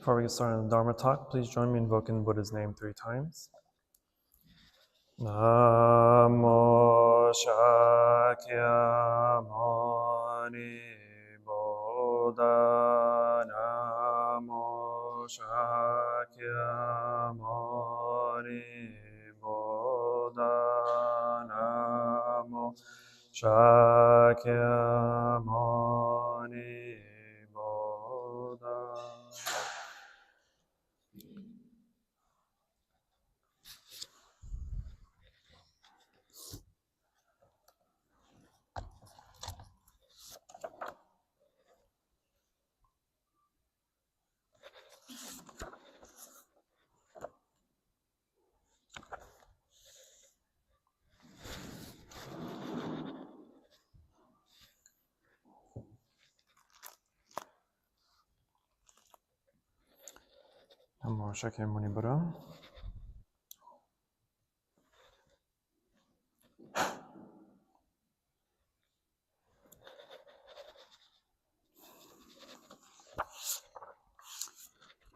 Before we get started on the Dharma talk, please join me in invoking Buddha's name 3 times. Namo Shakyamuni Buddha Namo Shakyamuni Buddha Namo Shakyamuni Buddha. Namo Shakyamuni Buddha.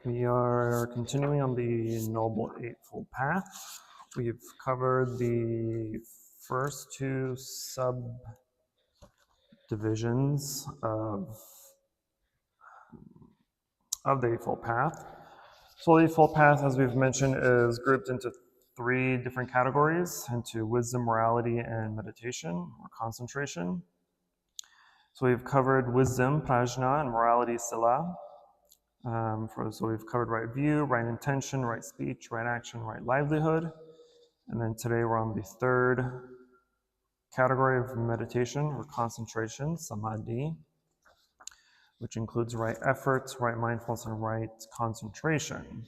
We are continuing on the Noble Eightfold Path. We've covered the first 2 subdivisions of the Eightfold Path. So the Eightfold Path, as we've mentioned, is grouped into 3 different categories, into wisdom, morality, and meditation, or concentration. So we've covered wisdom, prajna, and morality, sila. So we've covered right view, right intention, right speech, right action, right livelihood. And then today we're on the 3rd category of meditation, or concentration, samadhi, which includes right efforts, right mindfulness, and right concentration.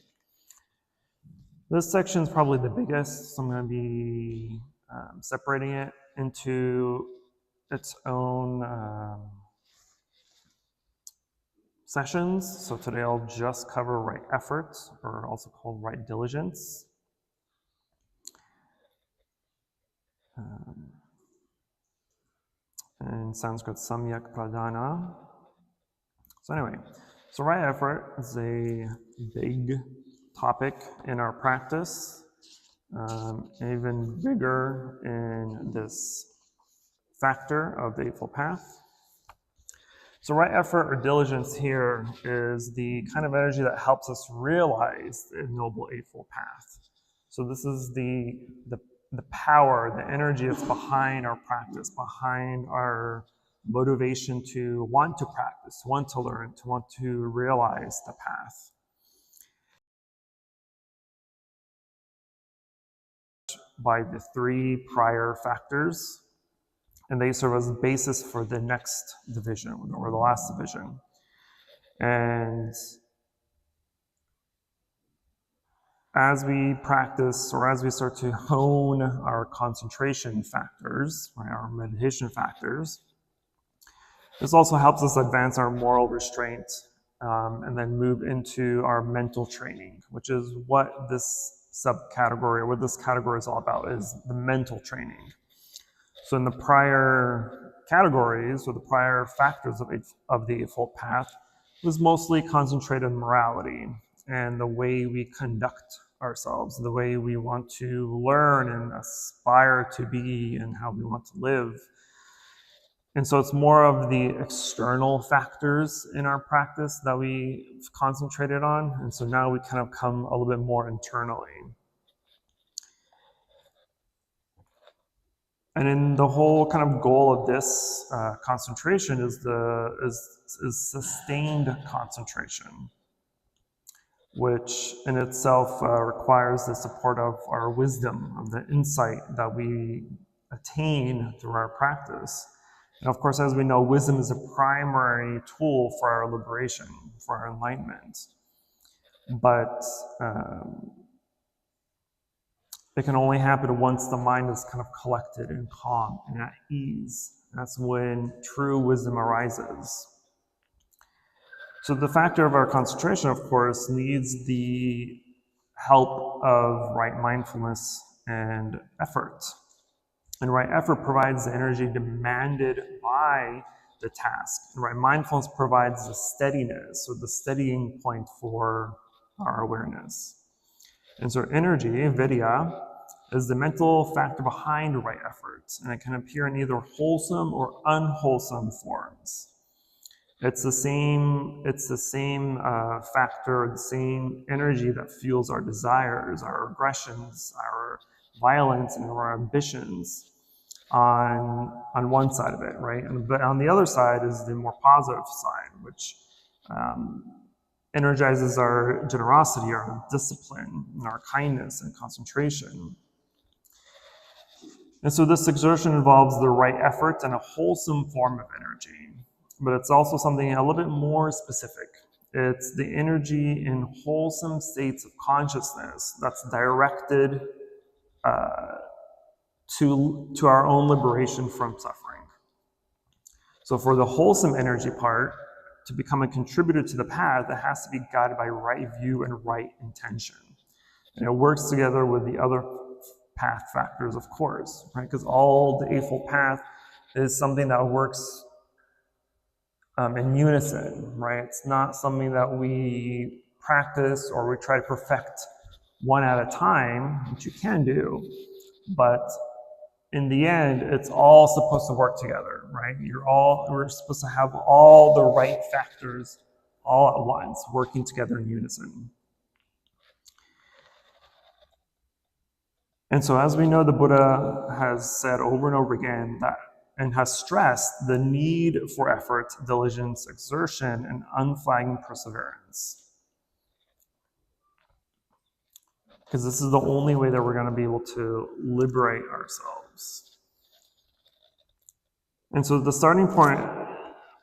This section is probably the biggest, so I'm going to be separating it into its own sessions. So today I'll just cover right effort, or also called right diligence. In Sanskrit, samyak pradhana. So anyway, so right effort is a big topic in our practice, even bigger in this factor of the Eightfold Path. So right effort or diligence here is the kind of energy that helps us realize the Noble Eightfold Path. So this is the power, the energy that's behind our practice, behind our motivation to want to practice, to want to learn, to want to realize the path. By the 3 prior factors, and they serve as the basis for the next division, or the last division. And as we practice, or as we start to hone our concentration factors, right, our meditation factors, this also helps us advance our moral restraint, and then move into our mental training, which is what this subcategory, or what this category is all about, is the mental training. So in the prior categories, or the prior factors of the Eightfold Path, it was mostly concentrated on morality and the way we conduct ourselves, the way we want to learn and aspire to be, and how we want to live. And so it's more of the external factors in our practice that we've concentrated on. And so now we kind of come a little bit more internally. And in the whole kind of goal of this concentration is sustained concentration, which in itself requires the support of our wisdom, of the insight that we attain through our practice. And of course, as we know, wisdom is a primary tool for our liberation, for our enlightenment. But it can only happen once the mind is kind of collected and calm and at ease. That's when true wisdom arises. So the factor of our concentration, of course, needs the help of right mindfulness and effort. And right effort provides the energy demanded by the task. And right mindfulness provides the steadiness, or the steadying point for our awareness. And so energy, vidya, is the mental factor behind right efforts, and it can appear in either wholesome or unwholesome forms. It's the same factor, the same energy that fuels our desires, our aggressions, our violence, and our ambitions on one side of it, right? But on the other side is the more positive side, which energizes our generosity, our discipline, and our kindness and concentration. And so this exertion involves the right effort and a wholesome form of energy, but it's also something a little bit more specific. It's the energy in wholesome states of consciousness that's directed to our own liberation from suffering. So for the wholesome energy part to become a contributor to the path, it has to be guided by right view and right intention. And it works together with the other path factors, of course, right? Because all the Eightfold Path is something that works in unison, right? It's not something that we practice or we try to perfect one at a time, which you can do, but in the end, it's all supposed to work together, right? We're supposed to have all the right factors all at once, working together in unison. And so as we know, the Buddha has said over and over again that, and has stressed the need for effort, diligence, exertion, and unflagging perseverance. Because this is the only way that we're going to be able to liberate ourselves. And so the starting point,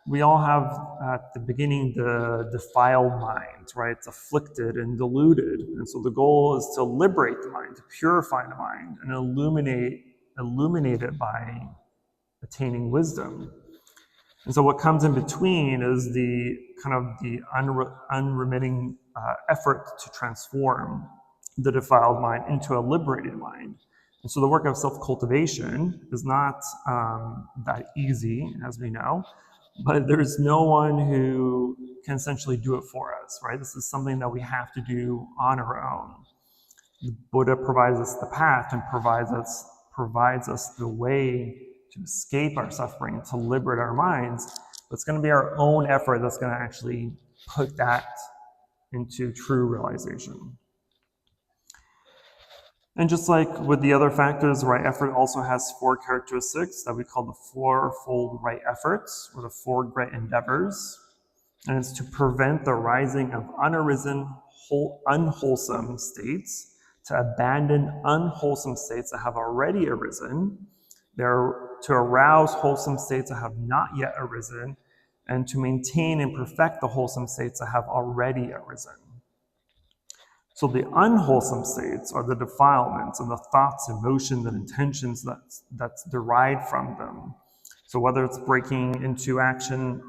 we all have at the beginning the defiled mind, right? It's afflicted and deluded. And so the goal is to liberate the mind, to purify the mind, and illuminate it by attaining wisdom. And so what comes in between is the kind of the unremitting effort to transform the defiled mind into a liberated mind. And so the work of self-cultivation is not that easy, as we know, but there's no one who can essentially do it for us, right? This is something that we have to do on our own. The Buddha provides us the path and provides us the way to escape our suffering, to liberate our minds. But it's going to be our own effort that's going to actually put that into true realization. And just like with the other factors, right effort also has 4 characteristics that we call the fourfold right efforts, or the 4 great endeavors. And it's to prevent the rising of unarisen, unwholesome states, to abandon unwholesome states that have already arisen, to arouse wholesome states that have not yet arisen, and to maintain and perfect the wholesome states that have already arisen. So the unwholesome states are the defilements and the thoughts, emotions, and intentions that's derived from them. So whether it's breaking into action,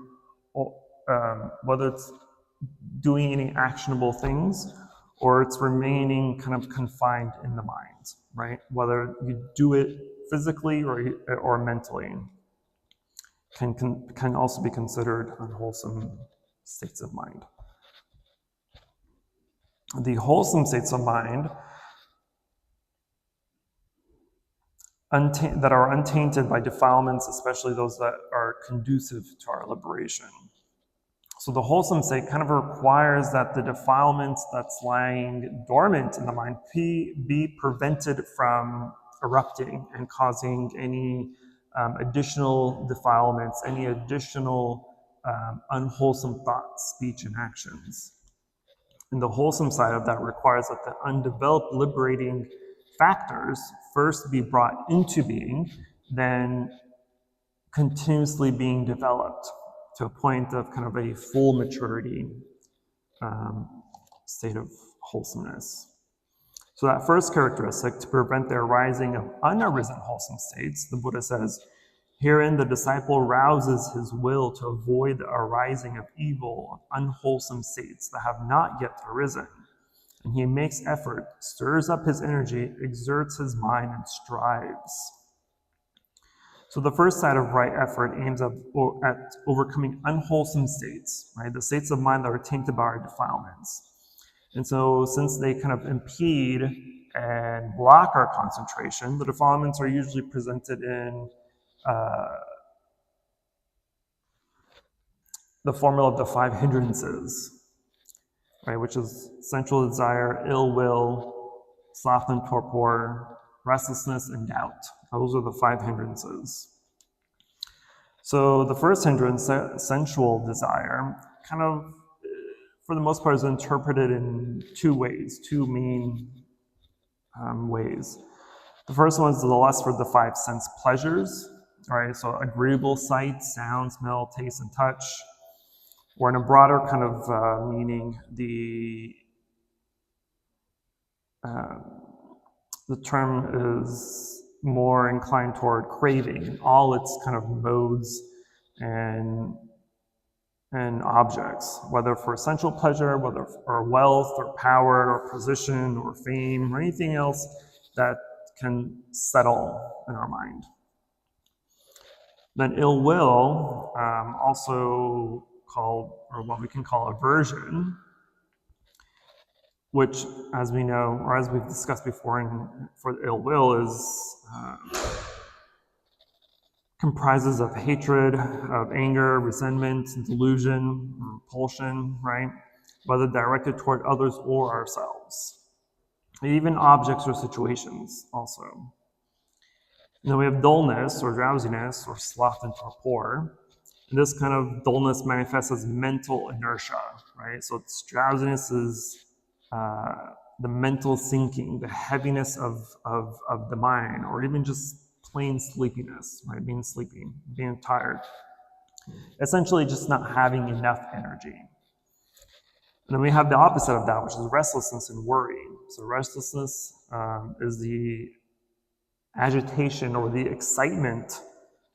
whether it's doing any actionable things, or it's remaining kind of confined in the mind, right? Whether you do it physically or mentally, can also be considered unwholesome states of mind. The wholesome states of mind that are untainted by defilements, especially those that are conducive to our liberation. So the wholesome state kind of requires that the defilements that's lying dormant in the mind be prevented from erupting and causing any additional defilements, any additional unwholesome thoughts, speech, and actions. And the wholesome side of that requires that the undeveloped liberating factors first be brought into being, then continuously being developed to a point of kind of a full maturity state of wholesomeness. So that first characteristic, to prevent the arising of unarisen wholesome states, the Buddha says, herein the disciple rouses his will to avoid the arising of evil, of unwholesome states that have not yet arisen. And he makes effort, stirs up his energy, exerts his mind, and strives. So the first side of right effort aims at overcoming unwholesome states, right? The states of mind that are tainted by our defilements. And so since they kind of impede and block our concentration, the defilements are usually presented in the formula of the 5 hindrances, right, which is sensual desire, ill will, sloth and torpor, restlessness, and doubt. Those are the 5 hindrances. So the first hindrance, sensual desire, kind of, for the most part, is interpreted in 2 ways, 2 main ways. The first one is the lust for the 5 sense pleasures, right? So agreeable sight, sound, smell, taste, and touch. Or in a broader kind of meaning, the term is more inclined toward craving in all its kind of modes and objects, whether for sensual pleasure, whether for wealth or power or position or fame or anything else that can settle in our mind. Then ill will, also called, or what we can call aversion, which, as we know, or as we've discussed before, for ill will is comprises of hatred, of anger, resentment, delusion, repulsion, right? Whether directed toward others or ourselves. Even objects or situations also. And then we have dullness or drowsiness or sloth and torpor. And this kind of dullness manifests as mental inertia, right? So it's drowsiness is the mental sinking, the heaviness of the mind, or even just plain sleepiness, right? Being sleepy, being tired. Essentially just not having enough energy. And then we have the opposite of that, which is restlessness and worry. So restlessness is the agitation or the excitement,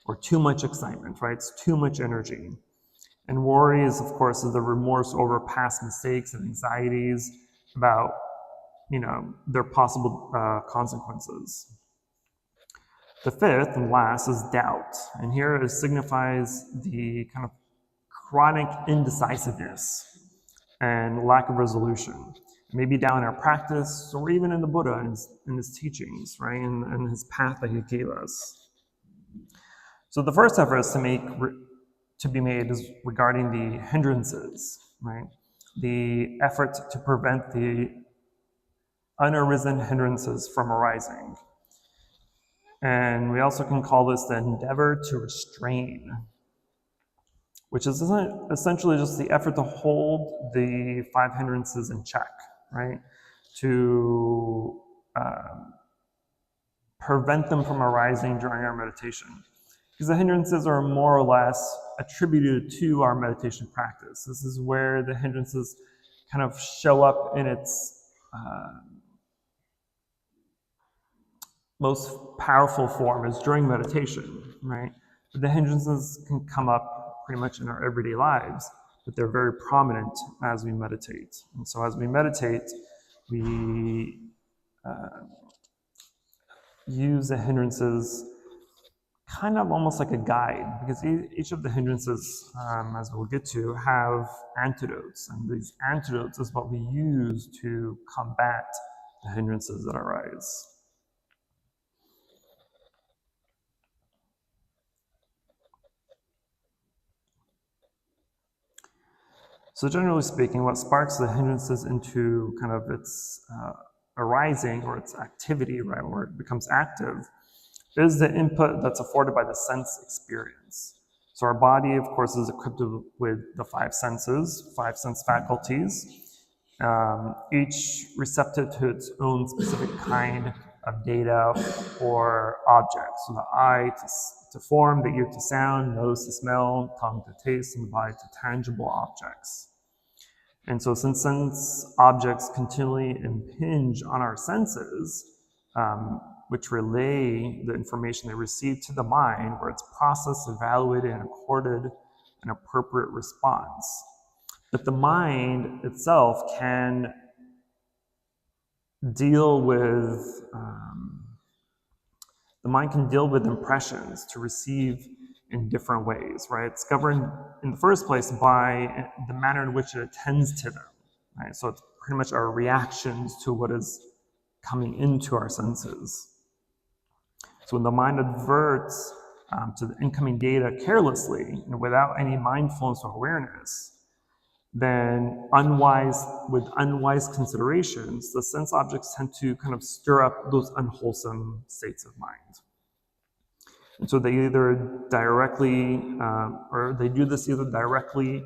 or too much excitement, right? It's too much energy. And worry is, of course, the remorse over past mistakes and anxieties about, their possible consequences. The fifth and last is doubt. And here it signifies the kind of chronic indecisiveness and lack of resolution. Maybe down in our practice, or even in the Buddha, in his teachings, right? And his path that he gave us. So the first effort is to be made is regarding the hindrances, right? The effort to prevent the unarisen hindrances from arising. And we also can call this the endeavor to restrain, which is essentially just the effort to hold the 5 hindrances in check, right? To prevent them from arising during our meditation. Because the hindrances are more or less attributed to our meditation practice. This is where the hindrances kind of show up in its most powerful form is during meditation, right? But the hindrances can come up pretty much in our everyday lives, but they're very prominent as we meditate. And so as we meditate, we use the hindrances kind of almost like a guide, because each of the hindrances, as we'll get to, have antidotes. And these antidotes is what we use to combat the hindrances that arise. So generally speaking, what sparks the hindrances into kind of its arising or its activity, right, where it becomes active, is the input that's afforded by the sense experience. So our body, of course, is equipped with the 5 senses, 5 sense faculties, each receptive to its own specific kind of data or object. So the eye to form, the ear to sound, nose to smell, tongue to taste, and the body to tangible objects. And so since sense objects continually impinge on our senses, which relay the information they receive to the mind, where it's processed, evaluated, and accorded an appropriate response. But the mind itself can deal with impressions to receive in different ways, right? It's governed in the first place by the manner in which it attends to them, right? So it's pretty much our reactions to what is coming into our senses. So when the mind adverts to the incoming data carelessly, without any mindfulness or awareness, then with unwise considerations, the sense objects tend to kind of stir up those unwholesome states of mind. And so they either directly, or they do this either directly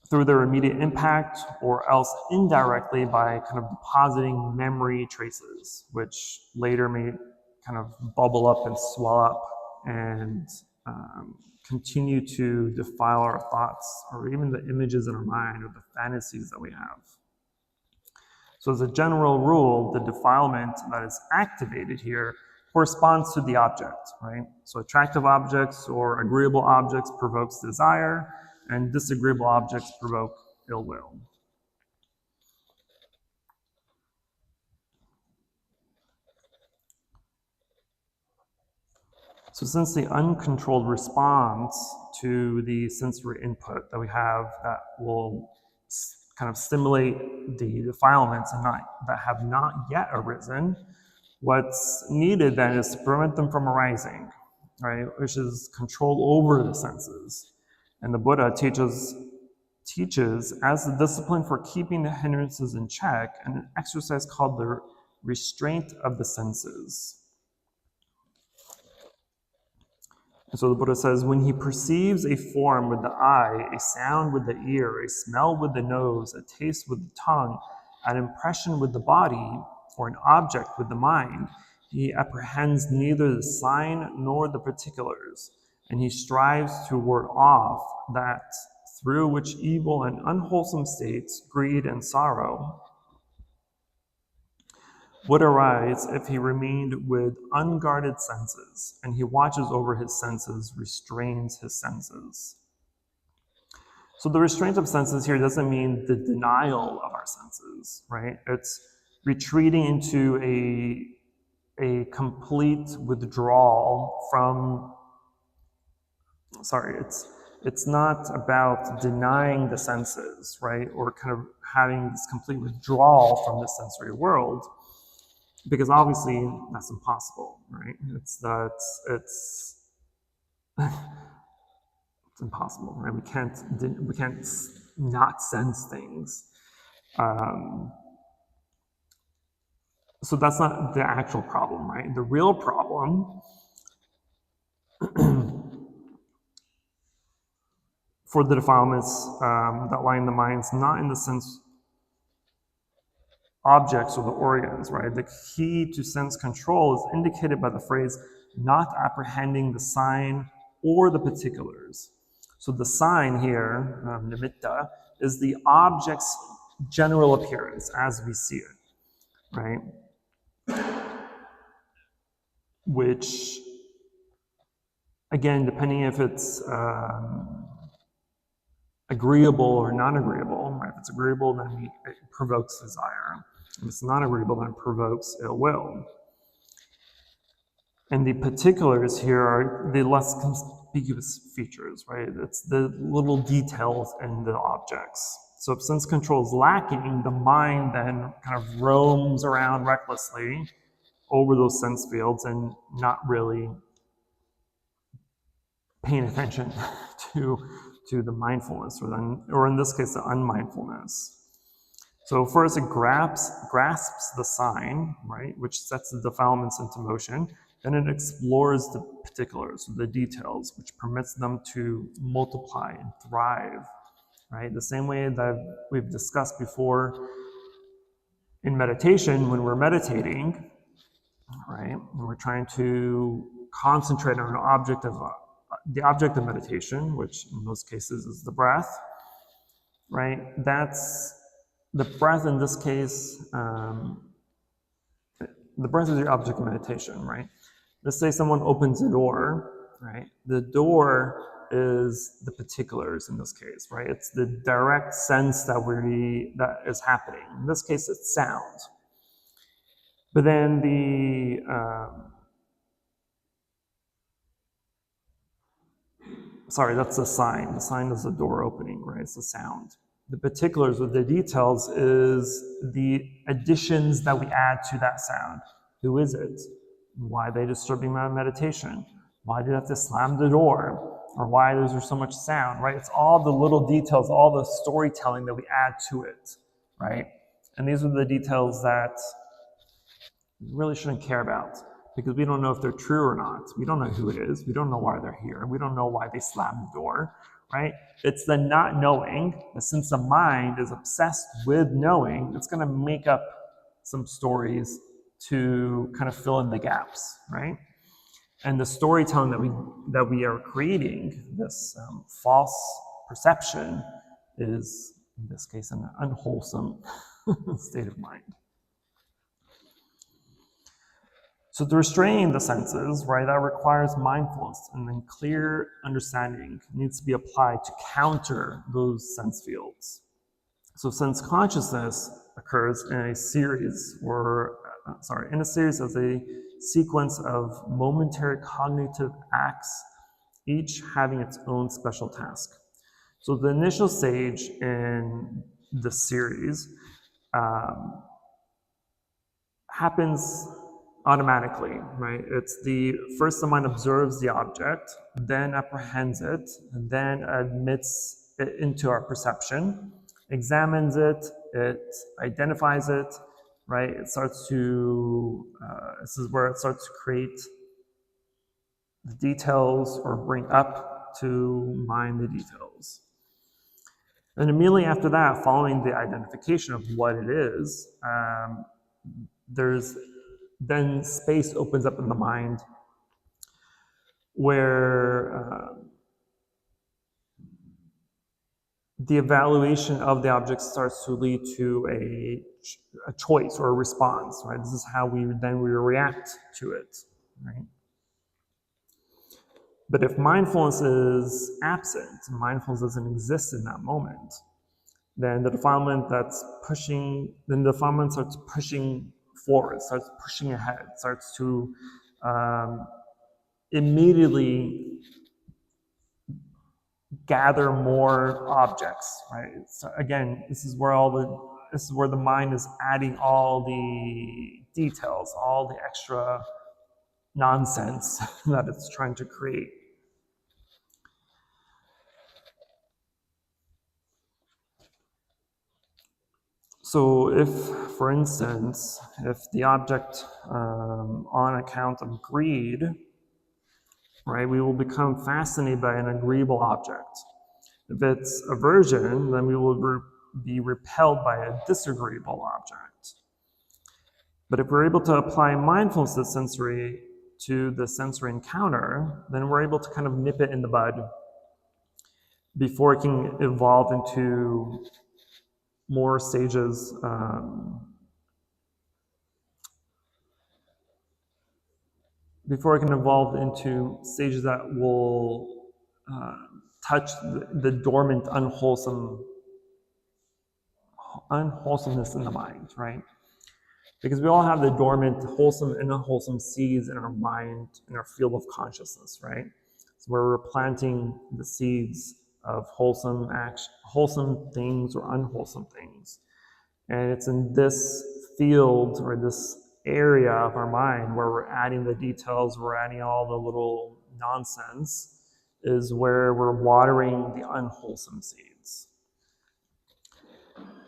through their immediate impact, or else indirectly by kind of depositing memory traces, which later may kind of bubble up and swell up and continue to defile our thoughts, or even the images in our mind, or the fantasies that we have. So as a general rule, the defilement that is activated here corresponds to the object, right? So attractive objects or agreeable objects provokes desire, and disagreeable objects provoke ill will. So since the uncontrolled response to the sensory input that we have that will kind of stimulate the defilements that have not yet arisen, what's needed then is to prevent them from arising, right? Which is control over the senses. And the Buddha teaches as the discipline for keeping the hindrances in check, an exercise called the restraint of the senses. And so the Buddha says, when he perceives a form with the eye, a sound with the ear, a smell with the nose, a taste with the tongue, an impression with the body, or an object with the mind, he apprehends neither the sign nor the particulars, and he strives to ward off that through which evil and unwholesome states, greed and sorrow, would arise if he remained with unguarded senses, and he watches over his senses, restrains his senses. So the restraint of senses here doesn't mean the denial of our senses, right? It's retreating into a complete withdrawal from, it's not about denying the senses, right? Or kind of having this complete withdrawal from the sensory world, because obviously that's impossible, right? It's impossible, right? We can't not sense things. So that's not the actual problem, right? The real problem for the defilements that lie in the minds, not in the sense objects or the organs, right? The key to sense control is indicated by the phrase, not apprehending the sign or the particulars. So the sign here, nimitta, is the object's general appearance as we see it, right? Which, again, depending if it's agreeable or non-agreeable, right? If it's agreeable, then it provokes desire. If it's not agreeable, then it provokes ill will. And the particulars here are the less conspicuous features, right? It's the little details in the objects. So if sense control is lacking, the mind then kind of roams around recklessly over those sense fields and not really paying attention to the mindfulness, or in this case, the unmindfulness. So first it grasps the sign, right, which sets the defilements into motion. Then it explores the particulars, the details, which permits them to multiply and thrive, right? The same way that we've discussed before in meditation, when we're meditating, right, when we're trying to concentrate on the object of meditation, which in most cases is the breath, right? That's the breath in this case. The breath is your object of meditation, right? Let's say someone opens a door, right? The door is the particulars in this case, right? It's the direct sense that is happening. In this case, it's sound. But then that's the sign. The sign is the door opening, right? It's the sound. The particulars with the details is the additions that we add to that sound. Who is it? Why are they disturbing my meditation? Why did I have to slam the door? Or why is there so much sound, right? It's all the little details, all the storytelling that we add to it, right? And these are the details that we really shouldn't care about because we don't know if they're true or not. We don't know who it is. We don't know why they're here. We don't know why they slammed the door, right? It's the not knowing, that since the mind is obsessed with knowing, it's going to make up some stories to kind of fill in the gaps, right? And the storytelling that we are creating, this false perception, is in this case an unwholesome state of mind. So to restrain the senses, right, that requires mindfulness, and then clear understanding needs to be applied to counter those sense fields. So sense consciousness occurs in a series as a sequence of momentary cognitive acts, each having its own special task. So the initial stage in the series happens automatically, right? It's first the mind observes the object, then apprehends it, and then admits it into our perception, examines it, it identifies it, right? It starts to, this is where it starts to create the details or bring up to mind the details. And immediately after that, following the identification of what it is, then space opens up in the mind where the evaluation of the object starts to lead to a choice or a response, right? This is how we react to it, right? But if mindfulness is absent, mindfulness doesn't exist in that moment, then the defilement starts pushing forward, starts pushing ahead, starts to immediately gather more objects, right? So again, this is where the mind is adding all the details, all the extra nonsense that it's trying to create. So if, for instance, if the object on account of greed, right, we will become fascinated by an agreeable object. If it's aversion, then we will be repelled by a disagreeable object. But if we're able to apply mindfulness to the sensory encounter, then we're able to kind of nip it in the bud before it can evolve into more stages, that will touch the dormant unwholesomeness in the mind, right? Because we all have the dormant wholesome and unwholesome seeds in our mind, in our field of consciousness, right? So where we're planting the seeds of wholesome things or unwholesome things. And it's in this field or this area of our mind where we're adding the details, we're adding all the little nonsense, is where we're watering the unwholesome seeds.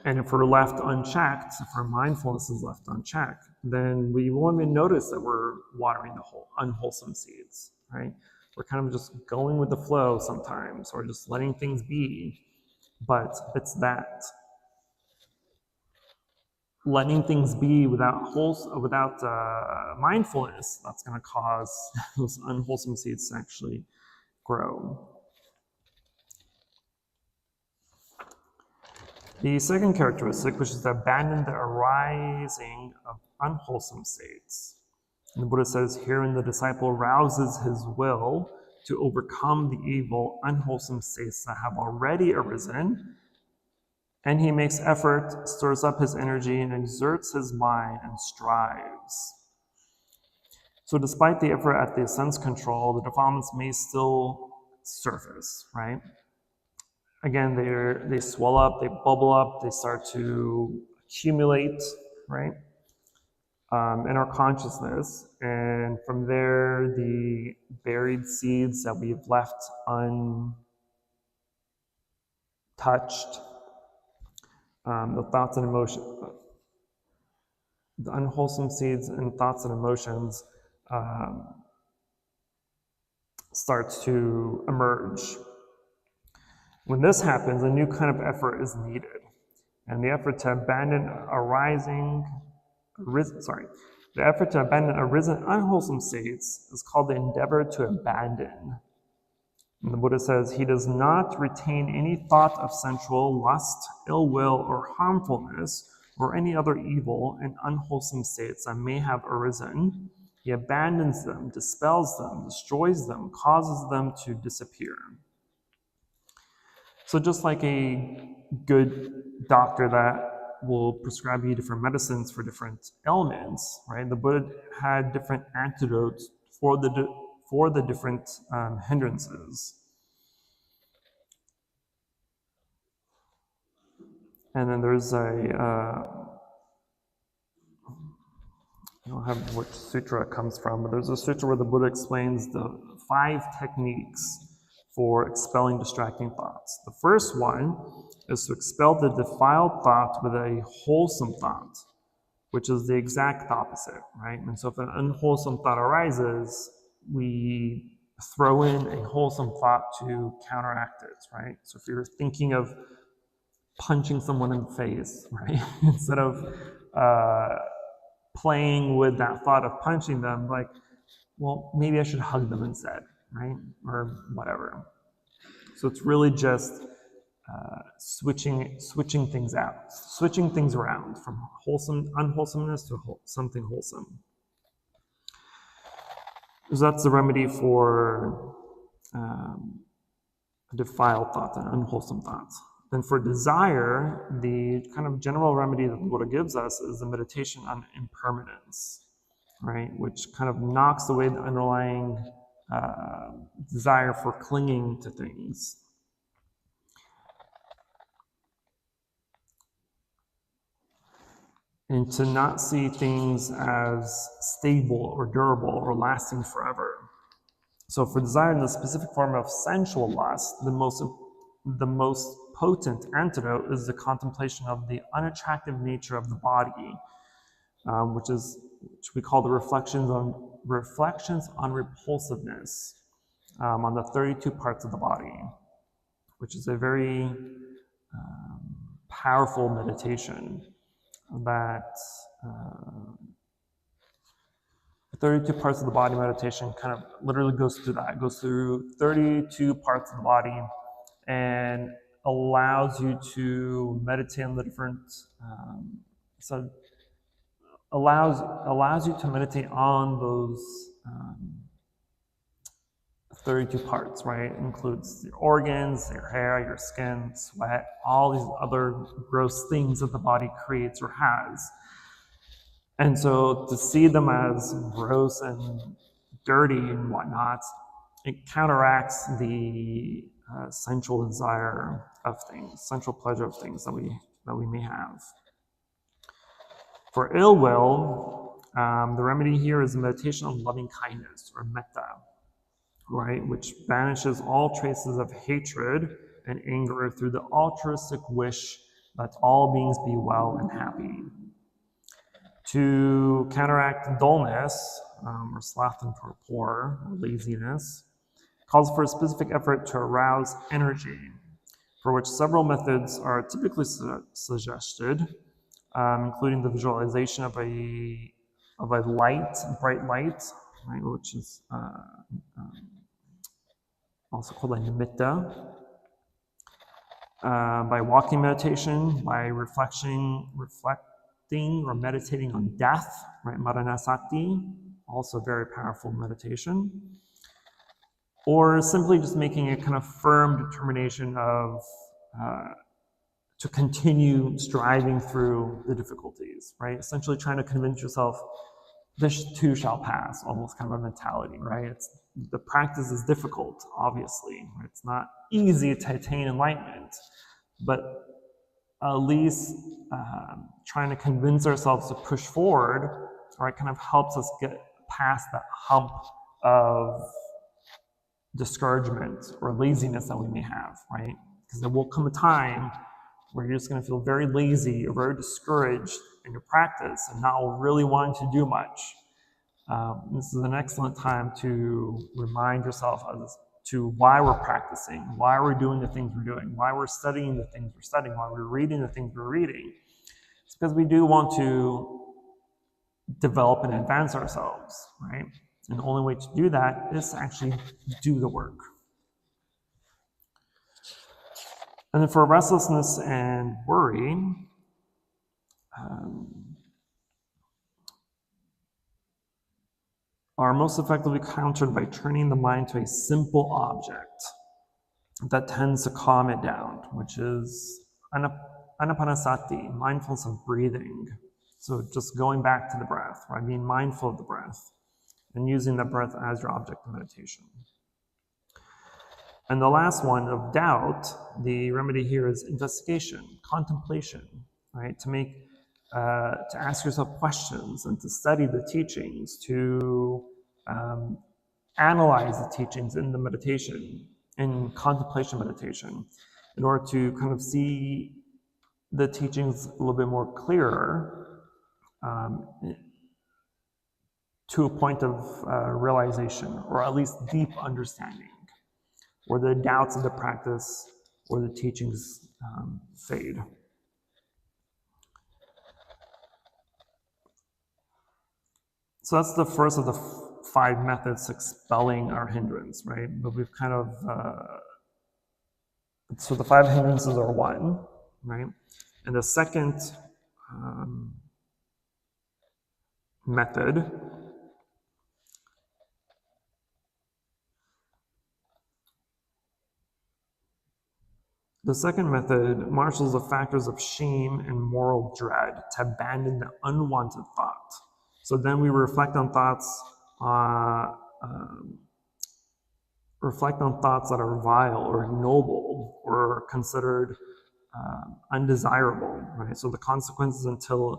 And if we're left unchecked, if our mindfulness is left unchecked, then we won't even notice that we're watering the unwholesome seeds, right? We're kind of just going with the flow sometimes, or just letting things be. But it's that letting things be without mindfulness that's going to cause those unwholesome seeds to actually grow. The second characteristic, which is to abandon the arising of unwholesome states. And the Buddha says, herein the disciple rouses his will to overcome the evil, unwholesome states that have already arisen, and he makes effort, stirs up his energy, and exerts his mind and strives. So despite the effort at the sense control, the defilements may still surface, right? again, they swell up, they bubble up, they start to accumulate, right, in our consciousness. And from there, the buried seeds that we've left untouched, the thoughts and emotions, the unwholesome seeds and thoughts and emotions starts to emerge. When this happens, a new kind of effort is needed. And the effort to abandon arisen unwholesome states is called the endeavor to abandon. And the Buddha says, he does not retain any thought of sensual lust, ill will, or harmfulness, or any other evil and unwholesome states that may have arisen. He abandons them, dispels them, destroys them, causes them to disappear. So just like a good doctor that will prescribe you different medicines for different ailments, right? The Buddha had different antidotes for the different hindrances. And then there's I don't have which sutra it comes from, but there's a sutra where the Buddha explains the 5 techniques for expelling distracting thoughts. The first one is to expel the defiled thought with a wholesome thought, which is the exact opposite, right? And so if an unwholesome thought arises, we throw in a wholesome thought to counteract it, right? So if you're thinking of punching someone in the face, right? Instead of playing with that thought of punching them, like, well, maybe I should hug them instead, right? Or whatever. So it's really just switching things out, switching things around from unwholesomeness to something wholesome. So that's the remedy for defiled thoughts and unwholesome thoughts. Then for desire, the kind of general remedy that the Buddha gives us is the meditation on impermanence, right? Which kind of knocks away the underlying desire for clinging to things. And to not see things as stable or durable or lasting forever. So for desire in the specific form of sensual lust, the most potent antidote is the contemplation of the unattractive nature of the body, which we call the reflections on repulsiveness, on the 32 parts of the body, which is a very powerful meditation that the 32 parts of the body meditation kind of literally goes through that. It goes through 32 parts of the body and allows you to meditate on the different, allows you to meditate on those 32 parts, right? It includes your organs, your hair, your skin, sweat, all these other gross things that the body creates or has. And so to see them as gross and dirty and whatnot, it counteracts the sensual desire of things, sensual pleasure of things that we may have. For ill will, the remedy here is a meditation on loving kindness, or metta, right, which banishes all traces of hatred and anger through the altruistic wish that all beings be well and happy. To counteract dullness, or sloth and torpor, or laziness, calls for a specific effort to arouse energy, for which several methods are typically suggested, including the visualization of a light, bright light, right, which is also called a nimitta, by walking meditation, by reflecting or meditating on death, right, maranasati, also very powerful meditation, or simply just making a kind of firm determination of to continue striving through the difficulties, right? Essentially trying to convince yourself this too shall pass, almost kind of a mentality, right? The practice is difficult, obviously. It's not easy to attain enlightenment, but at least trying to convince ourselves to push forward, right, kind of helps us get past that hump of discouragement or laziness that we may have, right? Because there will come a time where you're just going to feel very lazy or very discouraged in your practice and not really wanting to do much. This is an excellent time to remind yourself as to why we're practicing, why we're doing the things we're doing, why we're studying the things we're studying, why we're reading the things we're reading. It's because we do want to develop and advance ourselves, right? And the only way to do that is to actually do the work. And then for restlessness and worry, are most effectively countered by turning the mind to a simple object that tends to calm it down, which is anapanasati, mindfulness of breathing. So just going back to the breath, right? Being mindful of the breath and using the breath as your object of meditation. And the last one of doubt, the remedy here is investigation, contemplation, right? To ask yourself questions and to study the teachings, to analyze the teachings in the meditation, in contemplation meditation, in order to kind of see the teachings a little bit more clearer, to a point of realization, or at least deep understanding, where the doubts of the practice or the teachings fade. So that's the first of the 5 methods expelling our hindrance, right? But we've kind of, so the 5 hindrances are 1, right? And the second method marshals the factors of shame and moral dread to abandon the unwanted thought. So then we reflect on thoughts that are vile or ignoble or considered undesirable, right? So the consequences to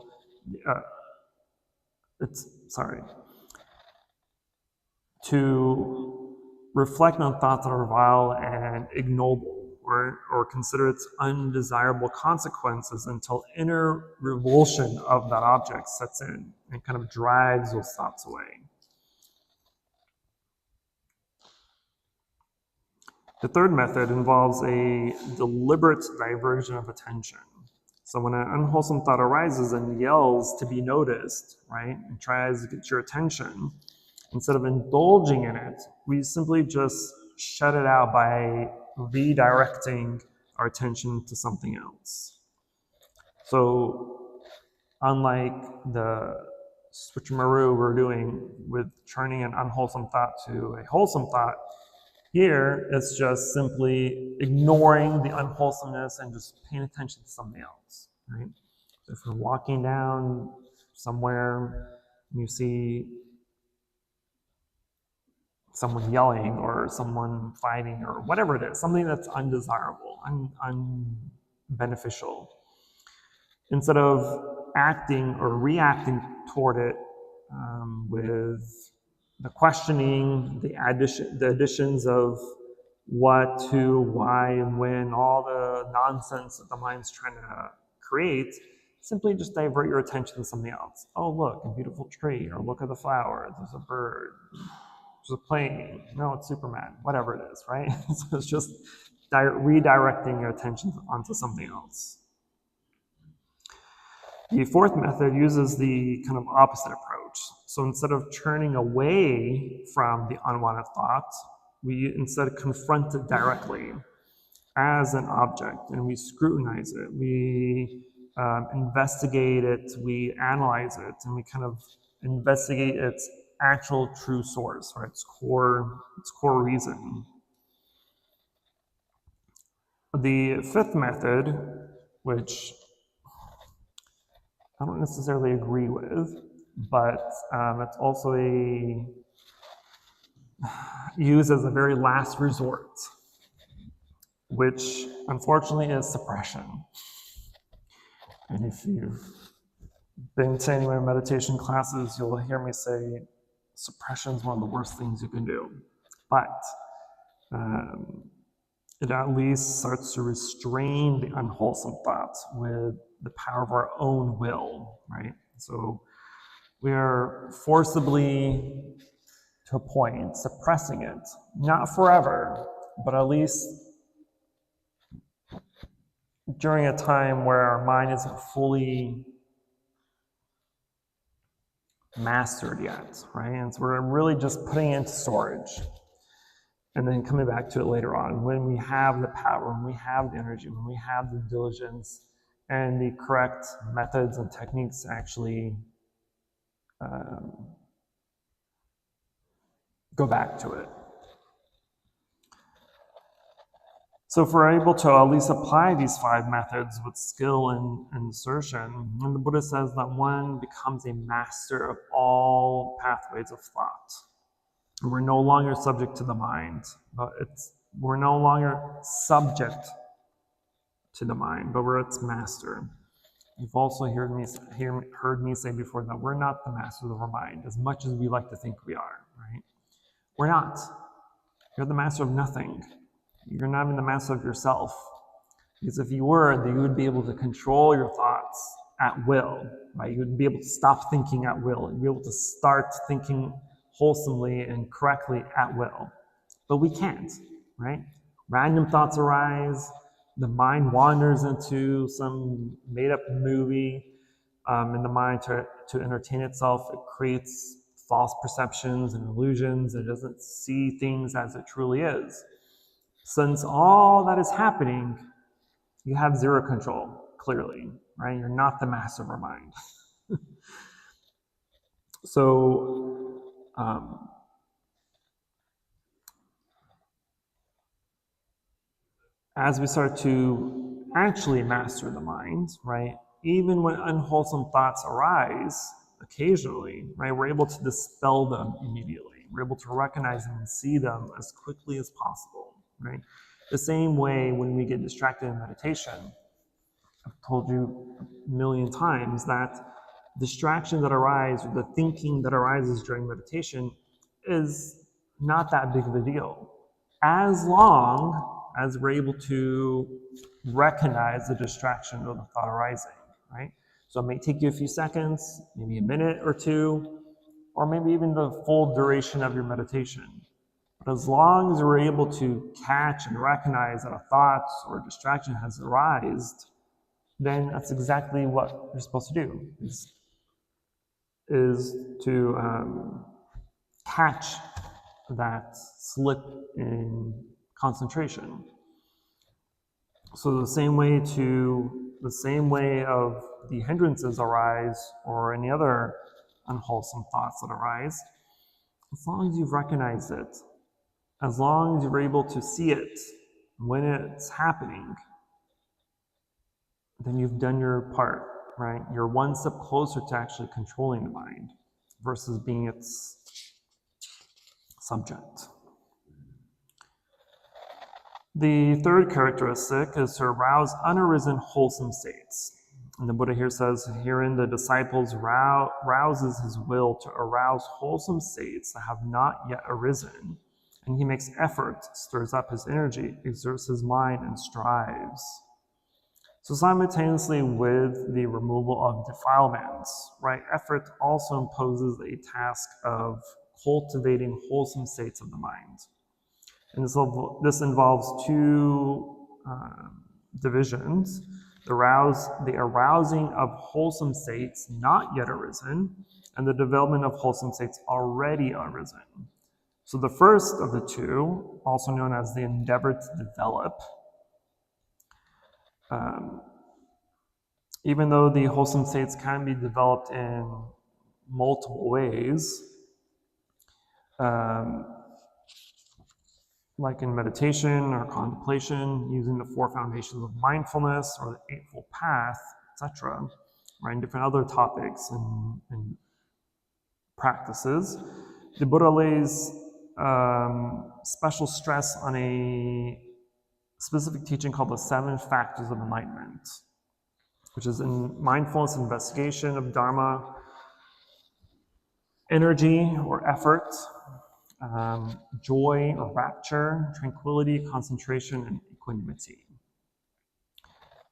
reflect on thoughts that are vile and ignoble or consider its undesirable consequences until inner revulsion of that object sets in and kind of drives those thoughts away. The third method involves a deliberate diversion of attention. So when an unwholesome thought arises and yells to be noticed, right, and tries to get your attention, instead of indulging in it, we simply just shut it out by redirecting our attention to something else. So unlike the switcheroo we're doing with turning an unwholesome thought to a wholesome thought, here it's just simply ignoring the unwholesomeness and just paying attention to something else, right? If you're walking down somewhere and you see someone yelling or someone fighting or whatever it is, something that's undesirable, unbeneficial, instead of acting or reacting toward it with the questioning, the additions of what, who, why, and when, all the nonsense that the mind's trying to create, simply just divert your attention to something else. Oh, look, a beautiful tree, or look at the flowers, there's a bird, there's a plane, no, it's Superman, whatever it is, right? So it's just redirecting your attention onto something else. The fourth method uses the kind of opposite approach. So instead of turning away from the unwanted thought, we instead confront it directly as an object, and we scrutinize it, we investigate it, we analyze it, and we kind of investigate its actual true source, right? Its core reason. The fifth method, which I don't necessarily agree with, but it's also used as a very last resort, which unfortunately is suppression. And if you've been to any of my meditation classes, you'll hear me say suppression is one of the worst things you can do. But it at least starts to restrain the unwholesome thoughts with the power of our own will, right? So we are forcibly, to a point, suppressing it, not forever, but at least during a time where our mind isn't fully mastered yet, right? And so we're really just putting it into storage and then coming back to it later on when we have the power, when we have the energy, when we have the diligence and the correct methods and techniques to actually go back to it. So if we're able to at least apply these 5 methods with skill and assertion, and the Buddha says that one becomes a master of all pathways of thought. And we're no longer subject to the mind, but we're no longer subject to the mind, but we're its master. You've also heard me say before that we're not the masters of our mind, as much as we like to think we are, right? We're not. You're the master of nothing. You're not even the master of yourself. Because if you were, then you would be able to control your thoughts at will, right? You would be able to stop thinking at will. You'd be able to start thinking wholesomely and correctly at will. But we can't, right? Random thoughts arise. The mind wanders into some made-up movie in the mind to entertain itself. It creates false perceptions and illusions. It doesn't see things as it truly is. Since all that is happening, you have zero control, clearly, right? You're not the master of our mind. So, as we start to actually master the mind, right, even when unwholesome thoughts arise occasionally, right, we're able to dispel them immediately. We're able to recognize them and see them as quickly as possible, right? The same way when we get distracted in meditation, I've told you a million times that distraction that arises, or the thinking that arises during meditation is not that big of a deal, as long as we're able to recognize the distraction or the thought arising, right? So it may take you a few seconds, maybe a minute or two, or maybe even the full duration of your meditation. But as long as we're able to catch and recognize that a thought or distraction has arisen, then that's exactly what you're supposed to do, is to catch that slip in concentration. So the same way of the hindrances arise, or any other unwholesome thoughts that arise, as long as you've recognized it, as long as you're able to see it when it's happening, then you've done your part, right? You're one step closer to actually controlling the mind versus being its subject. The third characteristic is to arouse unarisen wholesome states. And the Buddha here says, herein the disciples rouses his will to arouse wholesome states that have not yet arisen, and he makes effort, stirs up his energy, exerts his mind, and strives. So simultaneously with the removal of defilements, right, effort also imposes a task of cultivating wholesome states of the mind. And this involves 2 divisions: the arousing of wholesome states not yet arisen, and the development of wholesome states already arisen. So the first of the 2, also known as the endeavor to develop, even though the wholesome states can be developed in multiple ways, like in meditation or contemplation, using the 4 foundations of mindfulness or the Eightfold Path, etc., right, and different other topics and practices, the Buddha lays special stress on a specific teaching called the 7 factors of enlightenment, which is in mindfulness investigation of Dharma, energy or effort, joy or rapture, tranquility, concentration, and equanimity.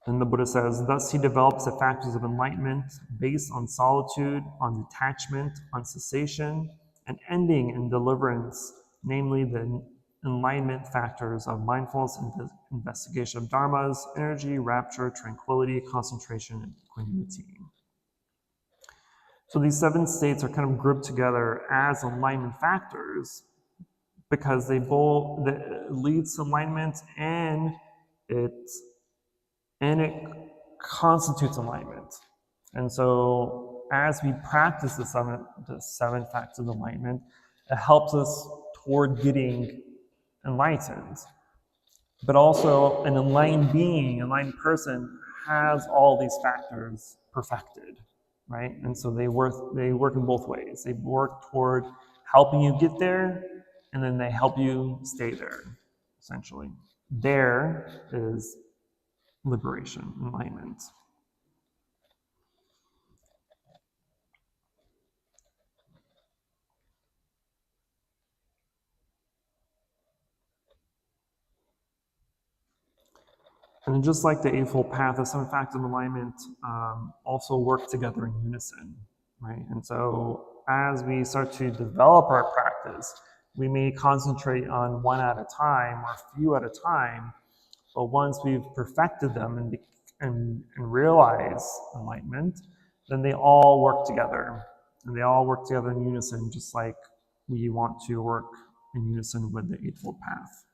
And the Buddha says, thus he develops the factors of enlightenment based on solitude, on detachment, on cessation, and ending in deliverance, namely the enlightenment factors of mindfulness, investigation of dharmas, energy, rapture, tranquility, concentration, and equanimity. So these 7 states are kind of grouped together as enlightenment factors because they both leads to enlightenment and it constitutes enlightenment. And so as we practice the seven factors of enlightenment, it helps us toward getting enlightened. But also an enlightened being, enlightened person has all these factors perfected, right? And so they work in both ways. They work toward helping you get there, and then they help you stay there, essentially. There is liberation, enlightenment. And just like the Eightfold Path, the 7 factors of enlightenment also work together in unison, right? And so as we start to develop our practice, we may concentrate on one at a time or a few at a time, but once we've perfected them and realize enlightenment, then they all work together. And they all work together in unison, just like we want to work in unison with the Eightfold Path.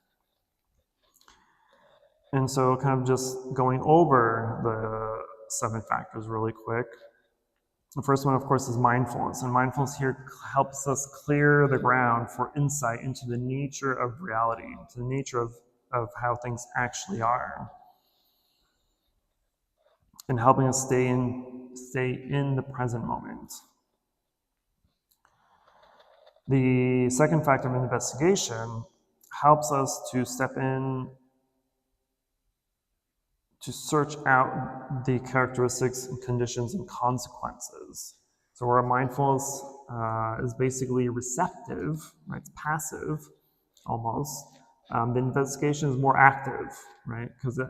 And so kind of just going over the 7 factors really quick. The first one, of course, is mindfulness. And mindfulness here helps us clear the ground for insight into the nature of reality, into the nature of how things actually are. And helping us stay in the present moment. The second factor of investigation helps us to step in to search out the characteristics and conditions and consequences. So where mindfulness is basically receptive, right? It's passive, almost. The investigation is more active, right? Because it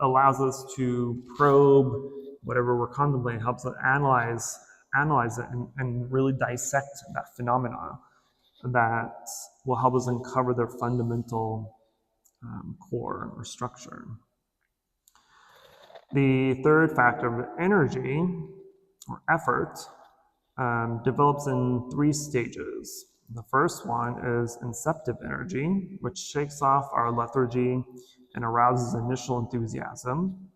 allows us to probe whatever we're contemplating, helps us analyze it and really dissect that phenomena that will help us uncover their fundamental core or structure. The third factor of energy or effort develops in 3 stages. The first one is inceptive energy, which shakes off our lethargy and arouses initial enthusiasm.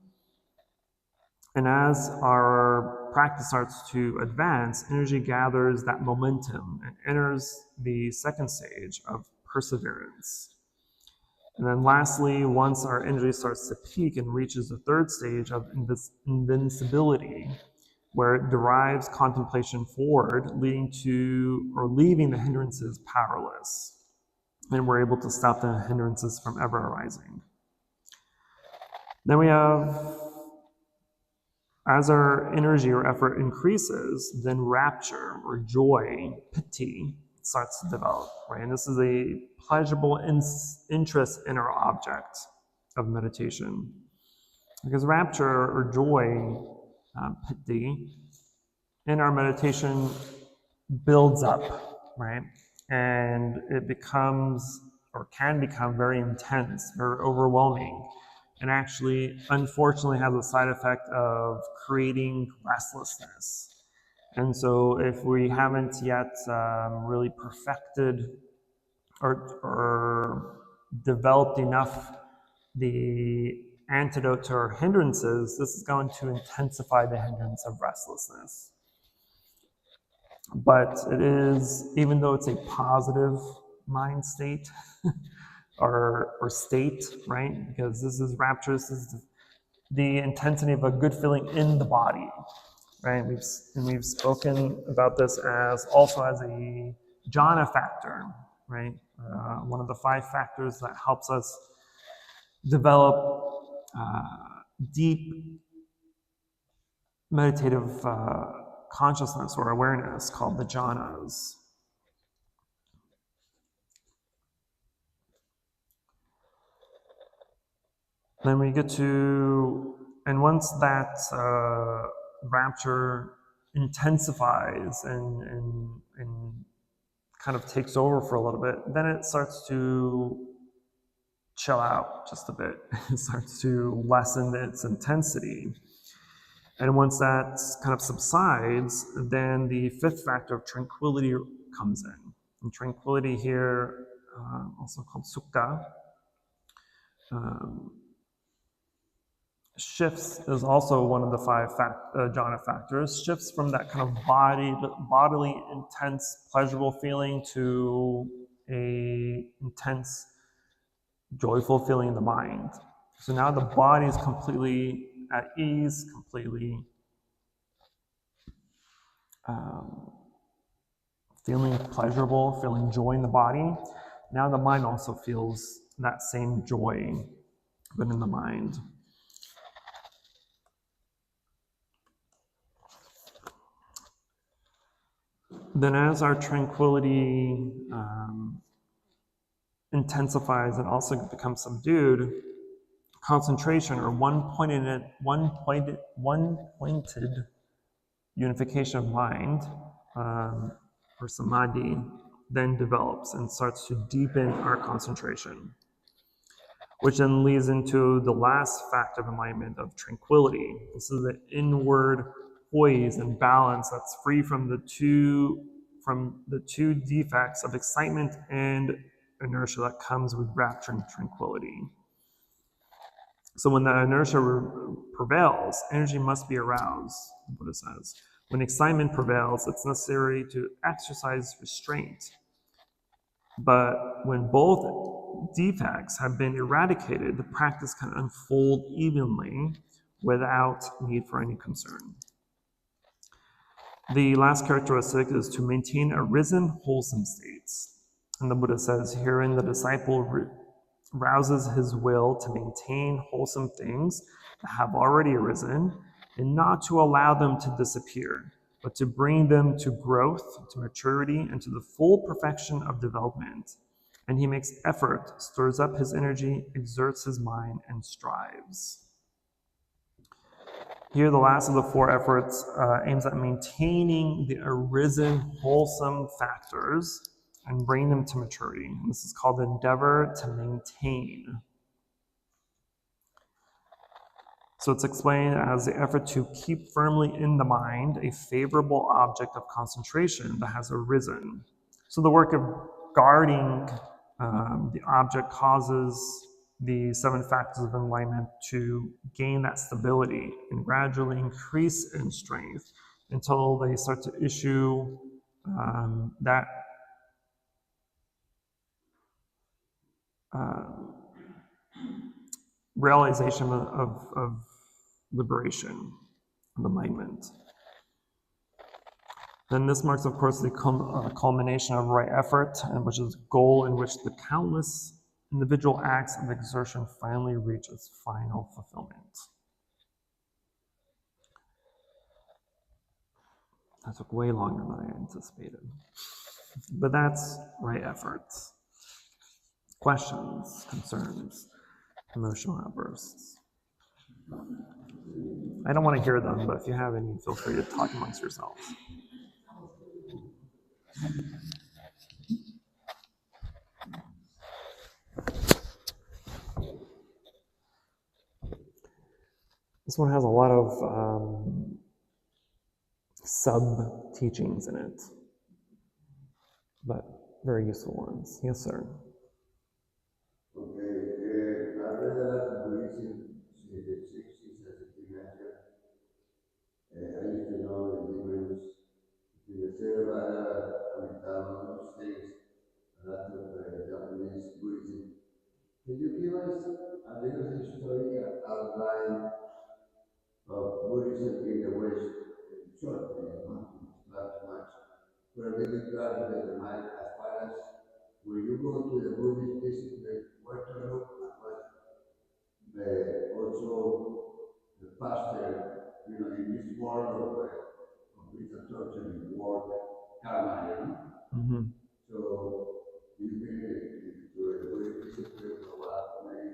And as our practice starts to advance, energy gathers that momentum and enters the second stage of perseverance. And then lastly, once our energy starts to peak and reaches the third stage of invincibility, where it derives contemplation forward, leading to or leaving the hindrances powerless. And we're able to stop the hindrances from ever arising. Then we have, as our energy or effort increases, then rapture or joy, piti, starts to develop, right? And this is a pleasurable interest in our object of meditation. Because rapture or joy, piti, in our meditation builds up, right? And it becomes, or can become, very intense, very overwhelming, and actually, unfortunately, has a side effect of creating restlessness. And so if we haven't yet really perfected or developed enough the antidote to our hindrances, this is going to intensify the hindrance of restlessness. But it is, even though it's a positive mind state or state, right? Because this is rapturous, this is the intensity of a good feeling in the body, right? We've spoken about this as also as a jhana factor, right? One of the 5 factors that helps us develop deep meditative consciousness or awareness called the jhanas. Then we get to, and once that rapture intensifies and kind of takes over for a little bit, then it starts to chill out just a bit. It starts to lessen its intensity. And once that kind of subsides, then the 5th factor of tranquility comes in. And tranquility here, also called sukha, shifts is also one of the 5 jhana factors, shifts from that kind of bodily, intense, pleasurable feeling to a intense, joyful feeling in the mind. So now the body is completely at ease, completely feeling pleasurable, feeling joy in the body. Now the mind also feels that same joy, but in the mind. Then as our tranquility intensifies and also becomes subdued, concentration or one-pointed unification of mind, or samadhi, then develops and starts to deepen our concentration, which then leads into the last fact of enlightenment of tranquility. This is the inward poise and balance that's free from the two defects of excitement and inertia that comes with rapture and tranquility. So when the inertia prevails, energy must be aroused, the Buddha says. When excitement prevails, it's necessary to exercise restraint. But when both defects have been eradicated, the practice can unfold evenly without need for any concern. The last characteristic is to maintain arisen, wholesome states. And the Buddha says, herein the disciple rouses his will to maintain wholesome things that have already arisen, and not to allow them to disappear, but to bring them to growth, to maturity, and to the full perfection of development. And he makes effort, stirs up his energy, exerts his mind, and strives. Here, the last of the 4 efforts aims at maintaining the arisen, wholesome factors and bring them to maturity. And this is called the endeavor to maintain. So it's explained as the effort to keep firmly in the mind a favorable object of concentration that has arisen. So the work of guarding the object causes the 7 factors of enlightenment to gain that stability and gradually increase in strength until they start to issue that realization of liberation, of enlightenment. Then this marks, of course, the culmination of right effort, which is a goal in which the countless individual acts of exertion finally reach its final fulfillment. That took way longer than I anticipated. But that's right effort. Questions, concerns, emotional outbursts. I don't want to hear them, but if you have any, feel free to talk amongst yourselves. This one has a lot of sub-teachings in it, but very useful ones. Yes, sir. Okay, I read a lot of Buddhism in the 60s as a teenager. I used to know the difference between the Theravada, Amitabha, those things, a lot of Japanese Buddhism. Can you give us a little historical outline of Buddhism in the West? really guard the mind as far as when you go to the Buddhist discipline, where to look at what also the pastor, in this world of little torture and war, karma, Mm-hmm. So you can to the Buddhist discipline for a while, maybe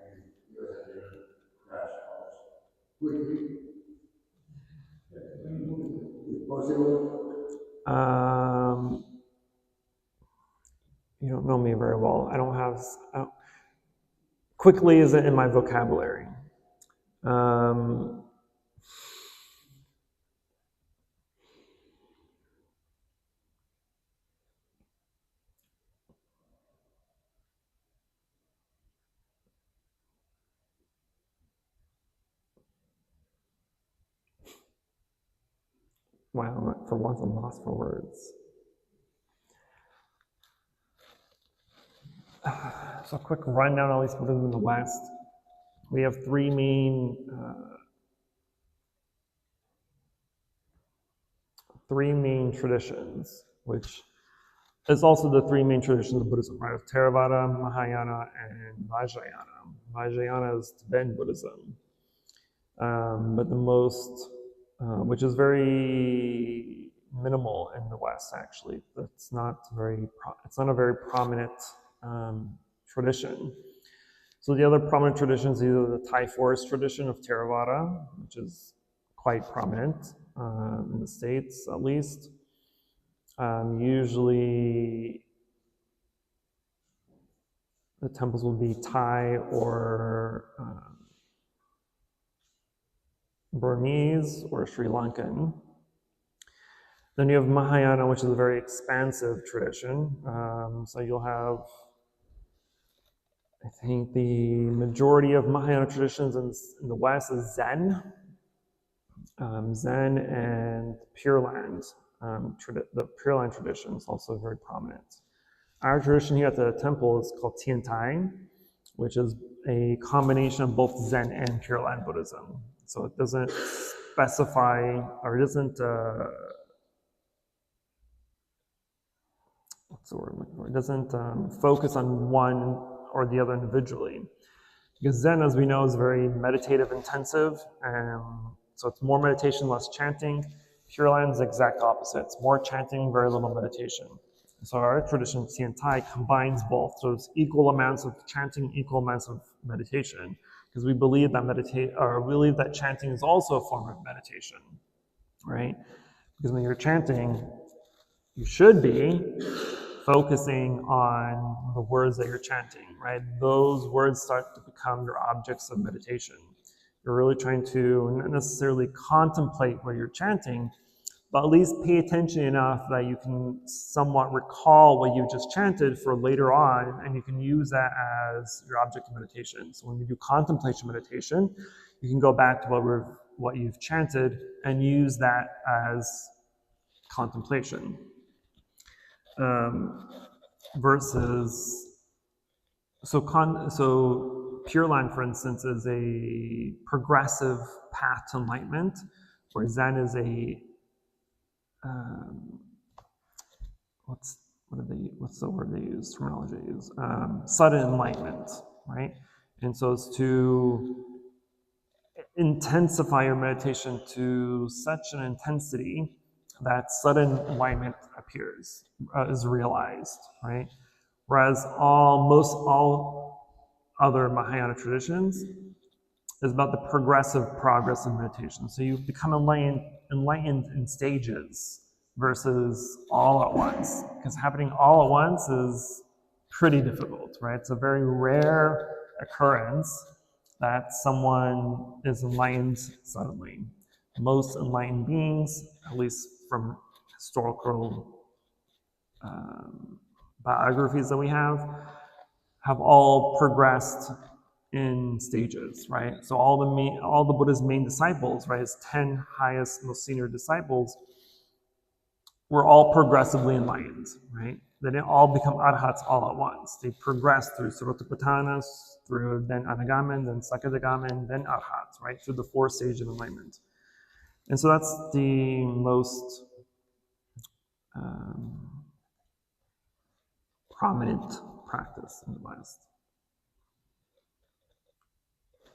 give us a little crash course. Quickly, if possible. You don't know me very well. I don't, quickly isn't in my vocabulary. Wow, for once I'm lost for words. So a quick rundown, at least Buddhism in the West. We have three main traditions, which is also the three main traditions of Buddhism, right? Of Theravada, Mahayana, and Vajrayana. Vajrayana is Tibetan Buddhism, but the most, which is very minimal in the West. Actually, it's not a very prominent tradition. So the other prominent traditions is either the Thai forest tradition of Theravada, which is quite prominent in the States, at least. Usually the temples will be Thai or Burmese or Sri Lankan. Then you have Mahayana, which is a very expansive tradition. So you'll have, I think the majority of Mahayana traditions in the West is Zen. Zen and Pure Land. The Pure Land tradition is also very prominent. Our tradition here at the temple is called Tian Tai, which is a combination of both Zen and Pure Land Buddhism. So it doesn't specify, or it doesn't, what's the word I'm looking for? It doesn't focus on one or the other individually. Because Zen, as we know, is very meditative intensive, and so it's more meditation, less chanting. Pure Land is the exact opposite. It's more chanting, very little meditation. So our tradition, Tian Tai, combines both. So it's equal amounts of chanting, equal amounts of meditation, because we believe that chanting is also a form of meditation, right? Because when you're chanting, you should be focusing on the words that you're chanting, right? Those words start to become your objects of meditation. You're really trying to not necessarily contemplate what you're chanting, but at least pay attention enough that you can somewhat recall what you just chanted for later on, and you can use that as your object of meditation. So when you do contemplation meditation, you can go back to what you've chanted and use that as contemplation. So Pure Land, for instance, is a progressive path to enlightenment, where Zen is a what's the word they use? Terminology they use? Sudden enlightenment, right? And so it's to intensify your meditation to such an intensity that sudden enlightenment is realized, right? Whereas most all other Mahayana traditions is about the progressive progress of meditation. So you become enlightened in stages versus all at once. Because happening all at once is pretty difficult, right? It's a very rare occurrence that someone is enlightened suddenly. Most enlightened beings, at least from historical biographies that we have all progressed in stages, right? So all the Buddha's main disciples, right, his 10 highest, most senior disciples, were all progressively enlightened, right? They didn't all become arhats all at once. They progressed through Sarotipathanas, through then Anagamin, then Sakadagamin, then arhats, right? Through the 4 stages of enlightenment. And so that's the most prominent practice in the West.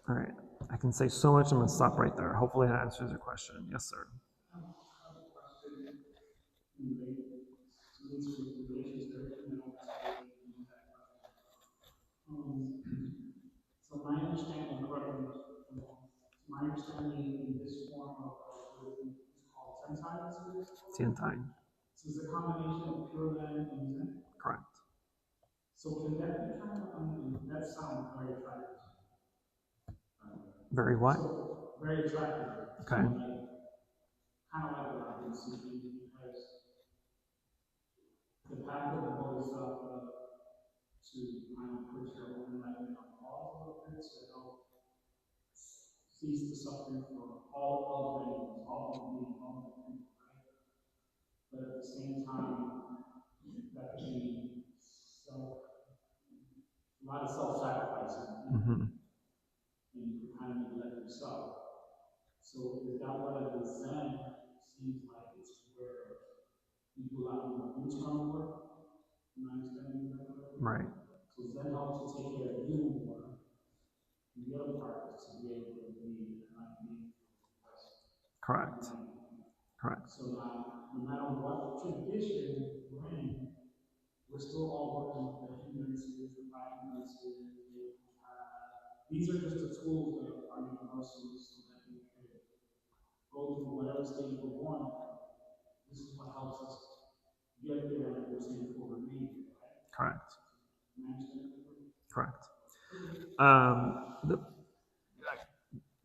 All right, I can say so much, I'm going to stop right there. Hopefully that answers your question. Yes, sir. So my understanding, my understanding in this form of Buddhism is called Sentai Buddhism. Tiantai. So it's a combination of Pure Land and Zen. Correct. So can that be kind of, that sounds very attractive. Very what? So very attractive. Okay. Kind of like what I've been seeking, because the path of the Bodhisattva to kind of put your own enlightenment on pause a little bit to help cease the suffering for all of animals, all of beings, all of people, right? But at the same time, that can be a lot of self-sacrificing, and you kind of neglect yourself. So is that where the Zen seems like it's where you do a lot more boots on work? Am I understanding that correctly? Right. So Zen helps you take care of you more, and the other part is to be able to be like me. Correct. Correct. So now, no matter what tradition we're in, we're still all working with the hindrances, the five hindrances. These are just the tools that are universal so that we can go through whatever stage we're born in. This is what helps us get there and we're saying for remaining, right? Correct. Correct.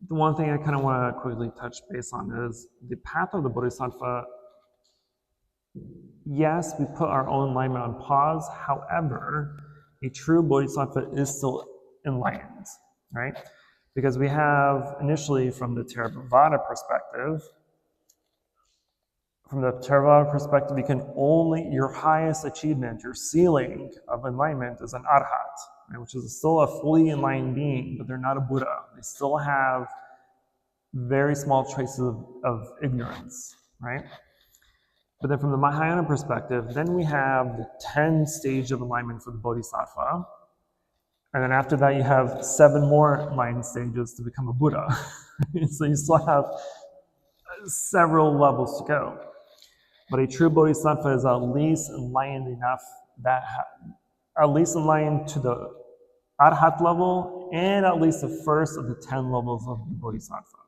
The one thing I kind of want to quickly touch base on is the path of the Bodhisattva. Yes, we put our own enlightenment on pause. However, a true Bodhisattva is still enlightened, right? Because we have initially from the Theravada perspective, you can only, your highest achievement, your ceiling of enlightenment is an arhat, right, which is still a fully enlightened being, but they're not a Buddha. They still have very small traces of ignorance, right? But then from the Mahayana perspective, then we have the 10 stage of enlightenment for the Bodhisattva. And then after that, you have 7 more enlightened stages to become a Buddha. So you still have several levels to go. But a true Bodhisattva is at least enlightened enough at least enlightened to the Arhat level and at least the first of the 10 levels of the Bodhisattva.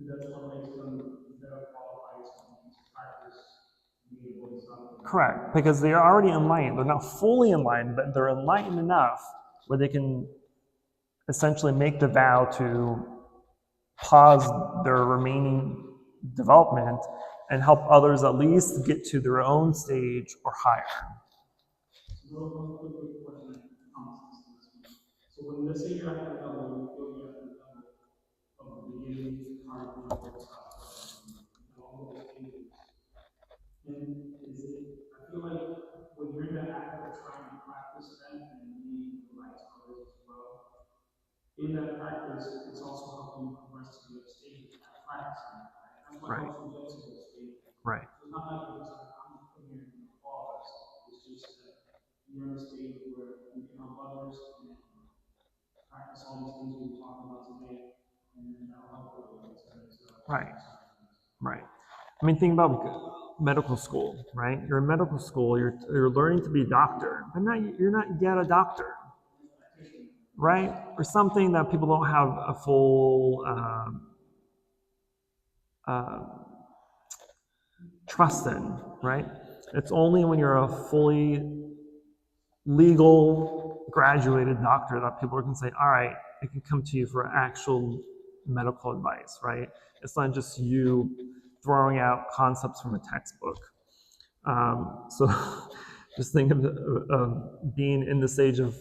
That's what makes them better qualified to practice being a Bodhisattva. Correct, because they are already enlightened. They're not fully enlightened, but they're enlightened enough where they can essentially make the vow to pause their remaining development and help others at least get to their own stage or higher. So when let's say you're at that level, you feel you're at the level of the beginning part of the Bodhisattva and all those stages. And I feel like when you're in the act of trying to practice that and being the right others as well, in that practice, it's also helping you progress to the other stages by practicing. That's what helps you get to those stages. Right. So it's not like you're just like, I'm just putting it in the pause. It's just that you're in a stage where you can help others and practice all these things we were talking about today, and then that'll help everybody to Right. Right. I mean, think about medical school, right? You're in medical school, you're learning to be a doctor, but you're not yet a doctor, right? Or something that people don't have a full trust in, right? It's only when you're a fully legal graduated doctor that people can say, all right, I can come to you for actual medical advice, right? It's not just you throwing out concepts from a textbook. So just think of being in the stage of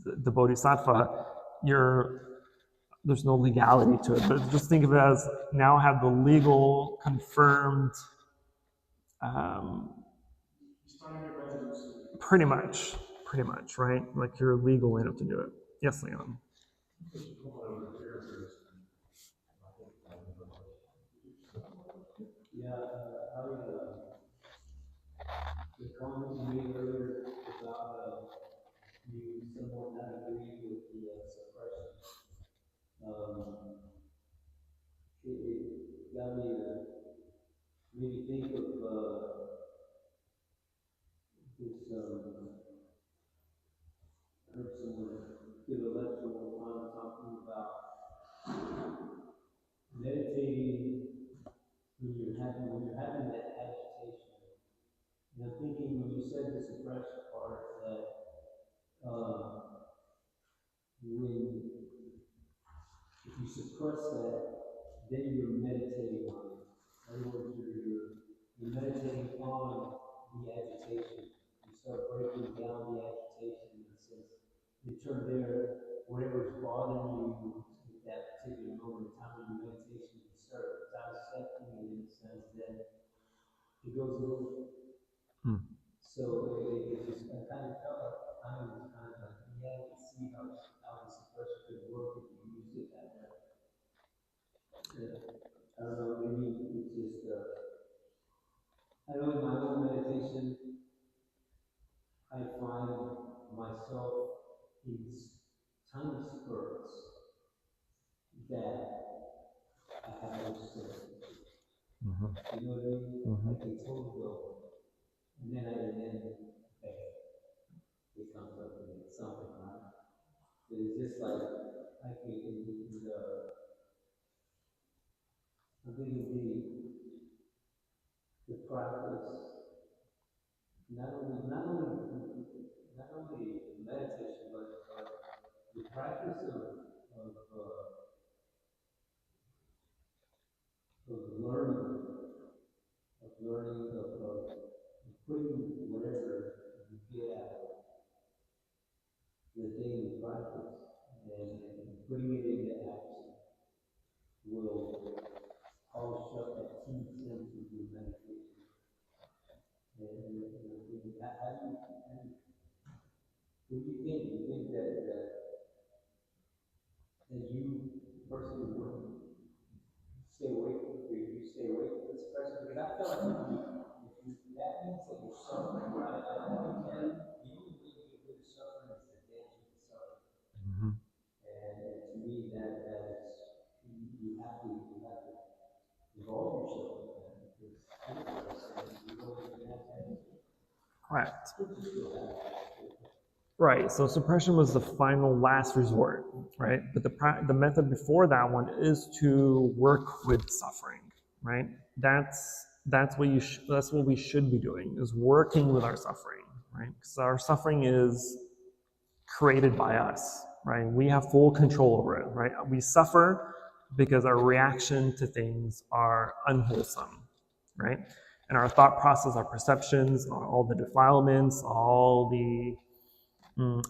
the Bodhisattva, there's no legality to it, but just think of it as now have the legal confirmed pretty much, right? Like you're legal enough to do it. Yes, Leon. The comment you made earlier about when you're having that agitation, and I'm thinking when you said the suppression part that when if you suppress that, then you're meditating on it. In other words, you're meditating on the agitation. You start breaking down the agitation in a sense. You turn there, whatever's bothering you at that particular moment in time in your meditation, you start dissecting it in a sense, then it goes away. So it just, I kind of felt like time was kind of like, yeah, I can see how the suppression could work if you use it at that. I don't know, maybe it's just, I know in my own meditation, I find myself in tiny spurts that I have no sense. You know what I mean? Like they totally go. And then okay, it comes up and it's something, right? It's just like, I think I'm thinking the practice, not only meditation, but the practice of learning, of putting whatever you get out of the daily practice and putting it into action will polish up that keen sense of your meditation. What do you think? Do you think that you personally would stay awake? Do you stay awake from this pressure? Because I feel like that means that you're suffering, right? I think that the only way you get rid of suffering is the day you suffer. And to me, that is you have to involve yourself with that because you're going to have that. Correct. Right. So suppression was the final last resort, right? But the method before that one is to work with suffering, right? That's what that's what we should be doing, is working with our suffering, right? Because our suffering is created by us, right? We have full control over it, right? We suffer because our reaction to things are unwholesome, right? And our thought process, our perceptions, all the defilements, all the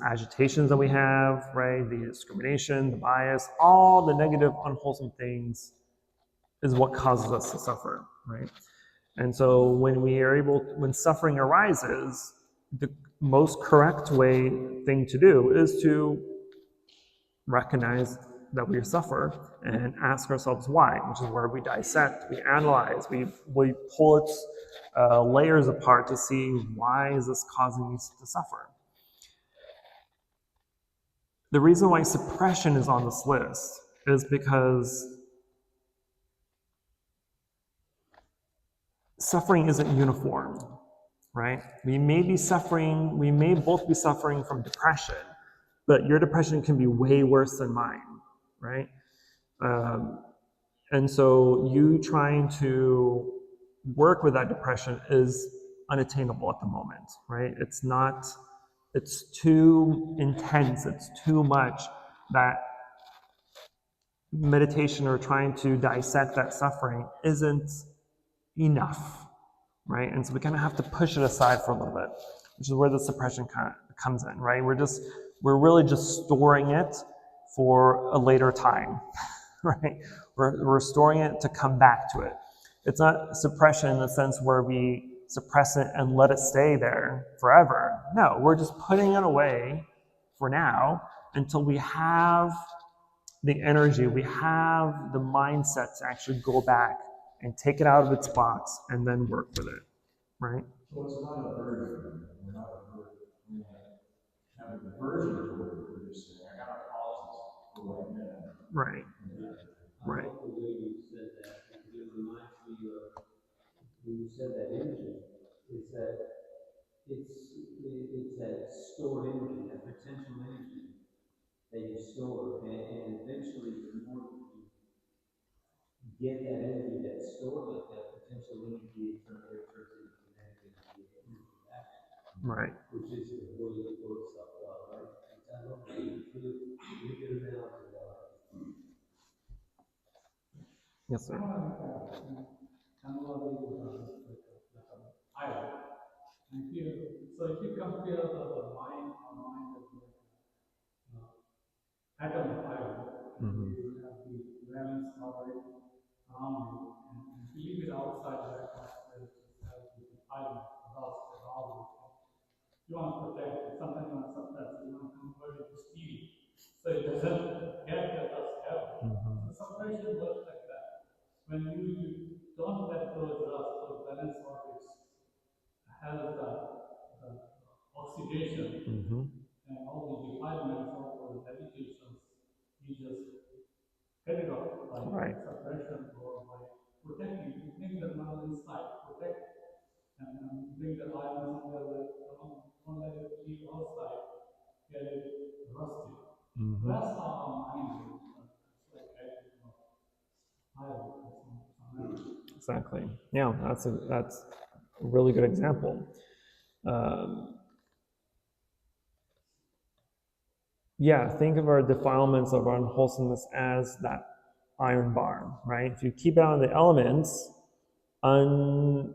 agitations that we have, right? The discrimination, the bias, all the negative, unwholesome things is what causes us to suffer, right? And so when suffering arises, the most correct thing to do is to recognize that we suffer and ask ourselves why, which is where we dissect, we analyze, we pull its layers apart to see why is this causing me to suffer. The reason why suppression is on this list is because suffering isn't uniform, right? We may both be suffering from depression, but your depression can be way worse than mine, right? And so you trying to work with that depression is unattainable at the moment, right? It's too intense, it's too much that meditation or trying to dissect that suffering isn't enough, right? And so we kind of have to push it aside for a little bit, which is where the suppression kind of comes in, right? We're really just storing it for a later time, right? We're storing it to come back to it. It's not suppression in the sense where we suppress it and let it stay there forever. No, we're just putting it away for now until we have the energy, we have the mindset to actually go back and take it out of its box and then work with it, right? So it's not a version. We're not have a version of what we're just saying. I gotta pause this for 1 minute. Right. Right. I like the way you said that, because it reminds me of when you said that energy. It's that stored energy, that potential energy that you store, and eventually the more you get that energy that's stored like that potential lineage from their churches connected to the energy back, Right. which is the way it works up, right? Which I love that. It's really good analogy. Yes, sir. Analogy with like an island. And so if you compare the mind, our mind is like atom of iron, you have the realms operate around you, and if you leave it outside the atmosphere, it has the iron, rust, and all those things. You want to protect it, sometimes you want to suppress it, you want to convert it to steel, so it doesn't get the dust heavy. So separation works like that. When you don't let those rust, those valence orbits has the oxidation and all the defilements of those habitations, you just get it off by suppression or by protecting. You bring the metal inside, protect it, and bring the iron somewhere like don't let it leave outside, get it rusted. That's how our mind is. It's like iron or something. Exactly. Yeah, that's a really good example. Yeah, think of our defilements of our unwholesomeness as that iron bar, right? If you keep it out of the elements, unbothered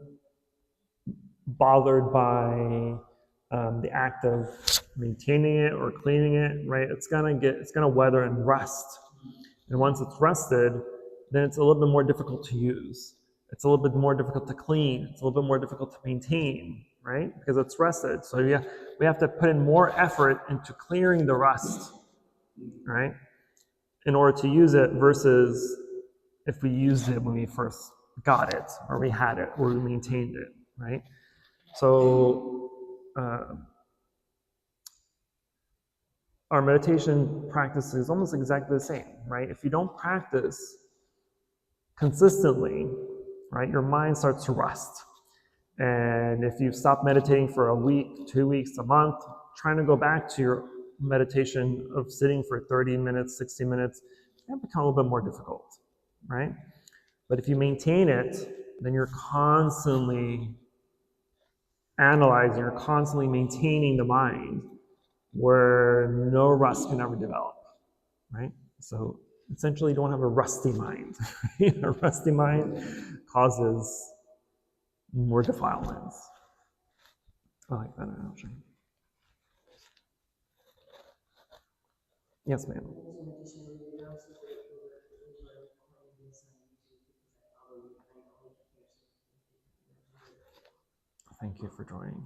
by the act of maintaining it or cleaning it, right? It's gonna weather and rust. And once it's rusted, then it's a little bit more difficult to use. It's a little bit more difficult to clean. It's a little bit more difficult to maintain, right? Because it's rusted. So we have to put in more effort into clearing the rust, right? In order to use it versus if we used it when we first got it, or we had it, or we maintained it, right? So our meditation practice is almost exactly the same, right? If you don't practice consistently, right, your mind starts to rust. And if you stop meditating for a week, 2 weeks, a month, trying to go back to your meditation of sitting for 30 minutes, 60 minutes, it's going to become a little bit more difficult, right? But if you maintain it, then you're constantly analyzing, you're constantly maintaining the mind where no rust can ever develop, right? So essentially you don't have a rusty mind. A rusty mind causes more defilements. I like that analogy. Yes, ma'am. Thank you for joining.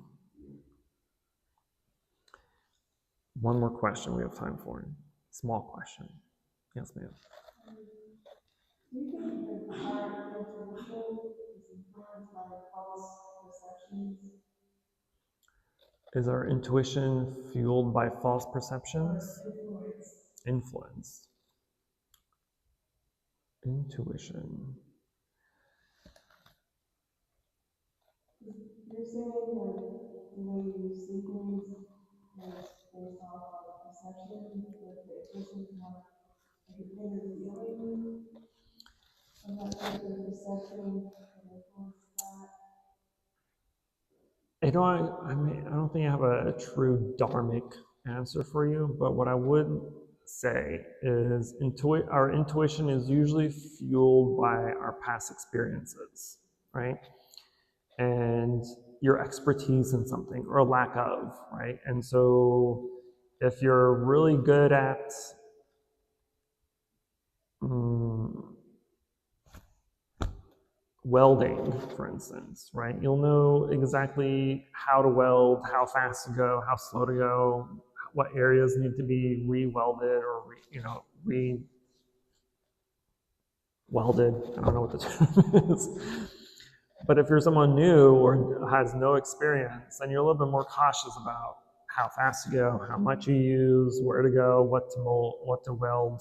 One more question we have time for. Small question. Yes, ma'am. Do you think that our intuition is influenced by false perceptions? Is our intuition fueled by false perceptions? Influence. Intuition. You're saying that the way you see things is based off of perception, but the person is not like an inner feeling of that type of perception and influence that. I don't think I have a true dharmic answer for you, but what I would say is our intuition is usually fueled by our past experiences, right? And your expertise in something or a lack of, right? And so if you're really good at welding, for instance, right? You'll know exactly how to weld, how fast to go, how slow to go, what areas need to be re-welded or re-welded. I don't know what the term is. But if you're someone new or has no experience, then you're a little bit more cautious about how fast to go, how much you use, where to go, what to mold, what to weld.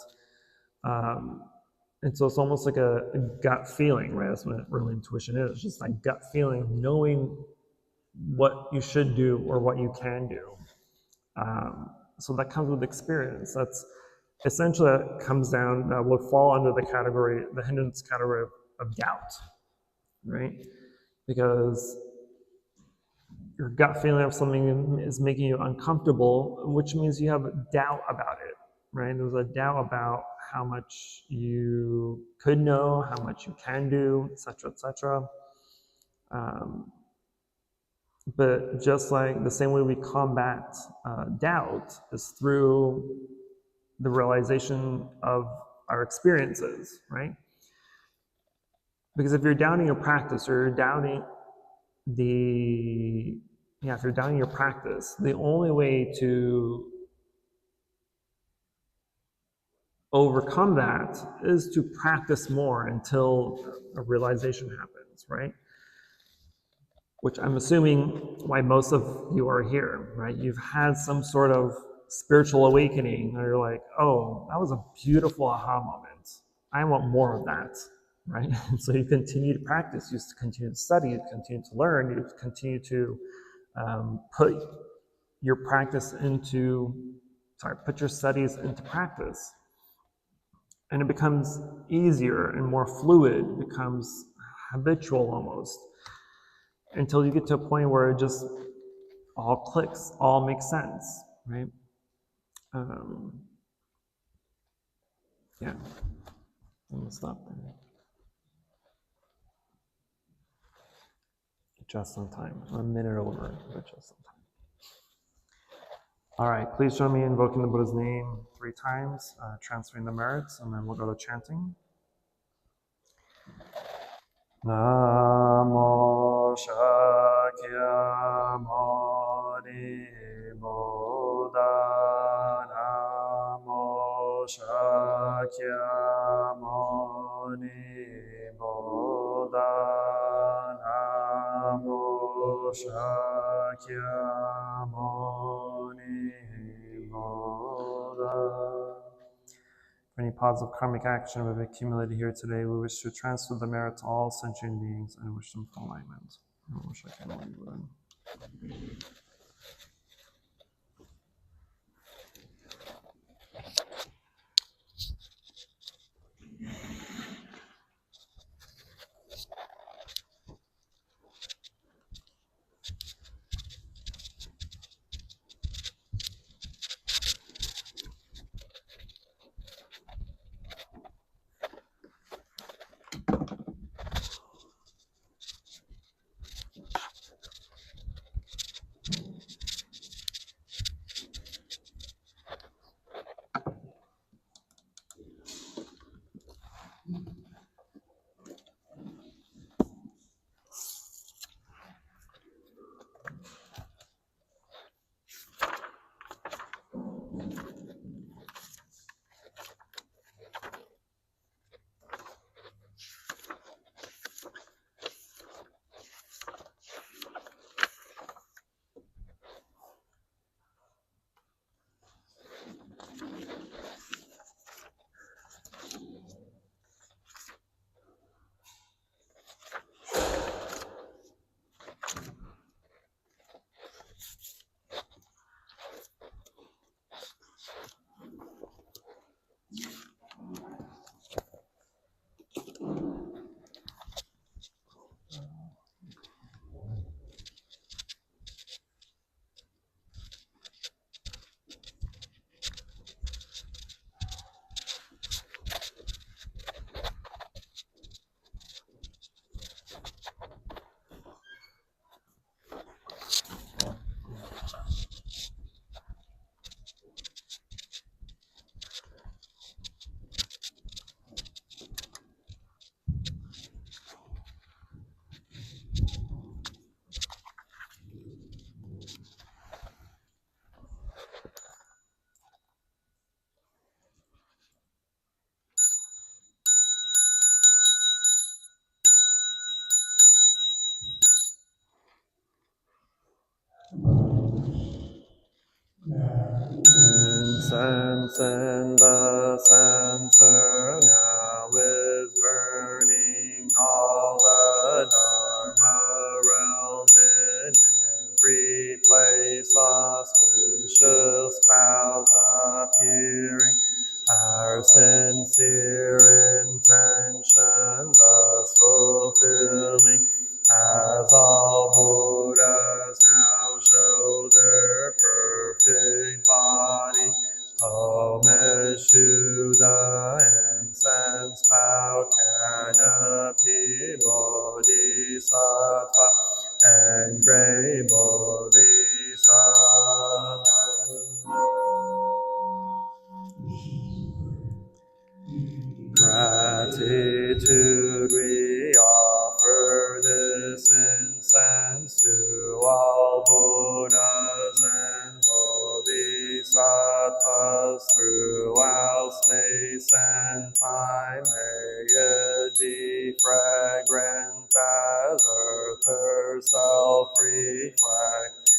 And so it's almost like a gut feeling, right? That's what really intuition is, just like gut feeling, knowing what you should do or what you can do. So that comes with experience. That's essentially that comes down, would fall under the hindrance category of doubt, right? Because your gut feeling of something is making you uncomfortable, which means you have doubt about it, right? There's a doubt about how much you could know, how much you can do, etc., etc. But just like the same way we combat doubt is through the realization of our experiences, right? Because if you're doubting your practice, or you're doubting if you're doubting your practice, the only way to overcome that is to practice more until a realization happens, right? Which I'm assuming why most of you are here, right? You've had some sort of spiritual awakening, and you're like, oh, that was a beautiful aha moment. I want more of that, right? And so you continue to practice, you continue to study, you continue to learn, you continue to put your studies into practice. And it becomes easier and more fluid, it becomes habitual almost, until you get to a point where it just all clicks, all makes sense, right? Yeah, I'm gonna stop there. Just on time, a minute over, but just on time. All right, please join me in invoking the Buddha's name 3 times, transferring the merits, and then we'll go to chanting. Namo Shakyamuni Buddha, Namo Shakyamuni Buddha, Namo Shakyamuni Buddha. For any positive karmic action we've accumulated here today, we wish to transfer the merit to all sentient beings and wish them for alignment. Namo Shakyamuni Buddha. Incense in the censer now is burning, all the Dharma realm in every place, auspicious clouds appearing, our sincere intention thus fulfilling, eschew the incense bow canopy bodhisattva and gray bodhisattva. Gratitude we offer this incense to all Buddhas and Bodhisattvas throughout space and time. May it be fragrant as earth herself reflects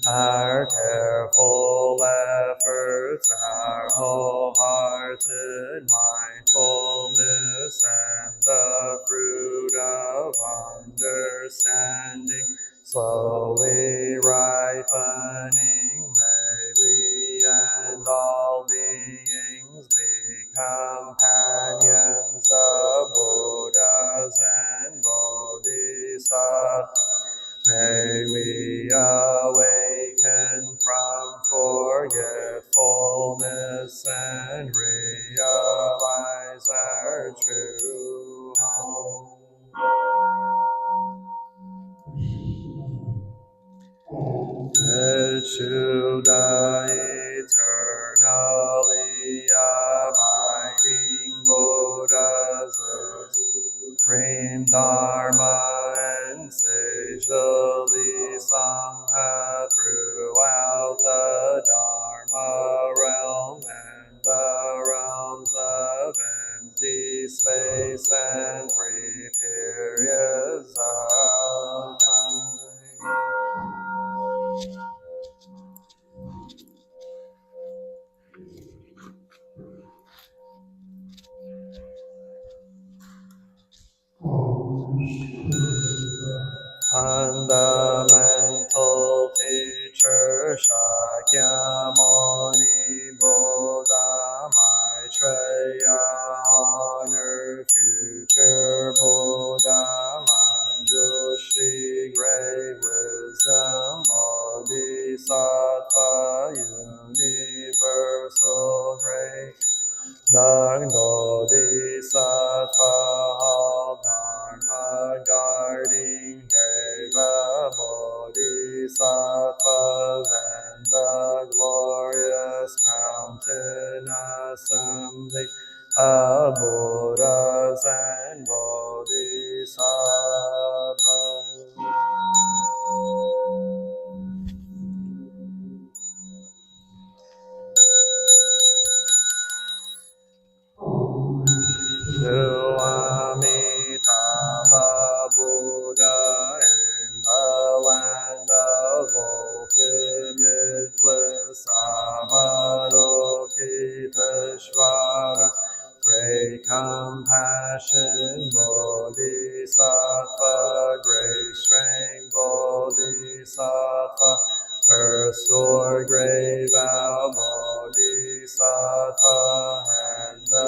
our careful efforts, our wholehearted mindfulness, and the fruit of understanding slowly ripening. May we and all beings be companions of Buddhas and Bodhisattvas. May we awaken from forgetfulness and realize our true home. Eschew the eternally abiding Buddhas, supreme Dharma and sagely Sangha throughout the Dharma realm and the realms of empty space and 3 periods of time. Fundamental teacher Shakyamuni Buddha Maitreya, honored future Buddha Manjushri, great wisdom Bodhisattva, universal grace, the Bodhisattva, all Dharma guarding Deva Bodhisattvas, and the glorious mountain assembly of Buddhas and Bodhisattvas. To Amitabha Buddha in the land of ultimate bliss, Avalokiteshvara, great compassion Bodhisattva, great strength Bodhisattva, earth store great vow Bodhisattva, and the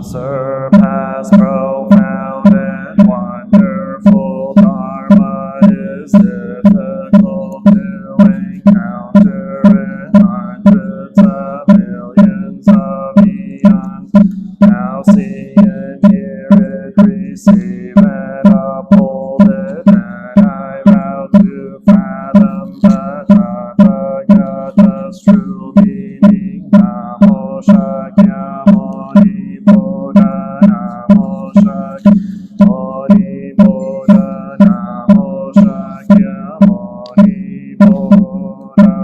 unsurpassed, profound, and wonderful Dharma is difficult to encounter in hundreds of millions of eons. Now see it, hear it, receive it, uphold it, and I vow to fathom the Tathagata's true meaning. Namo Shakyamuni Buddha, Namo Shakyamuni Buddha, Namo Shakyamuni Buddha.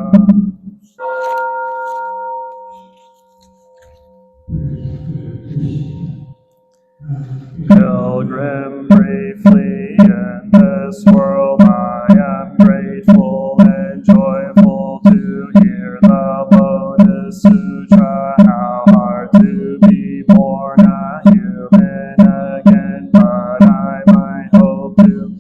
Pilgrim, briefly in this world, I am grateful and joyful to hear the Lotus Sutra. How hard to be born a human again, but I might hope to.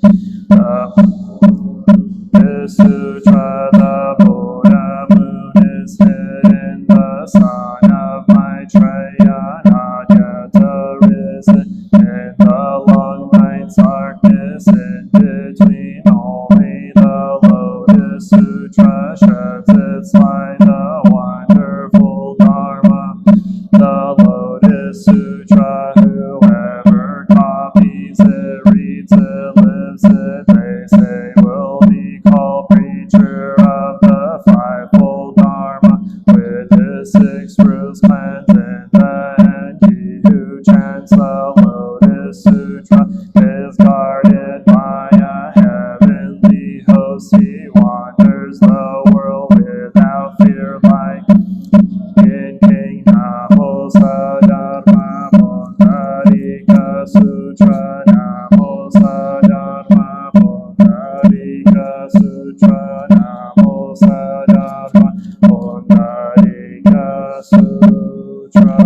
This sutra, the Buddha moon is hidden, the son of Maitreya, not yet arisen. In the long night's darkness, in between, only the Lotus Sutra sheds its light, the wonderful Dharma, the Lotus Sutra. Whoever copies it, reads it, lives it, they say will be called preacher of the fivefold Dharma, with his 6 rules cleansed in the end. He who chants the Lotus Sutra is guarded by a heavenly host. He wanders the world without fear, like in King Namo Sadharma Pundarika Sutra. Namo Sadharma Pundarika Sutra. Namo Sadharma Pundarika Sutra.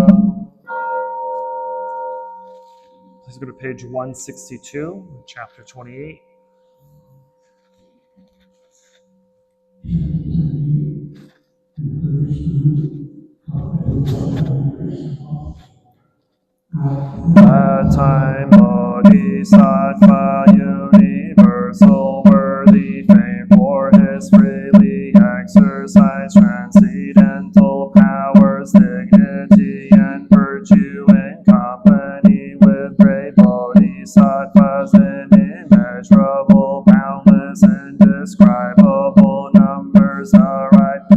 Please go to page 162, chapter 28. That time Bodhisattva, universal, worthy fame for his freely exercised transcendental powers, dignity, and virtue, in company with great bodhisattvas in immeasurable, boundless, indescribable numbers, arrived.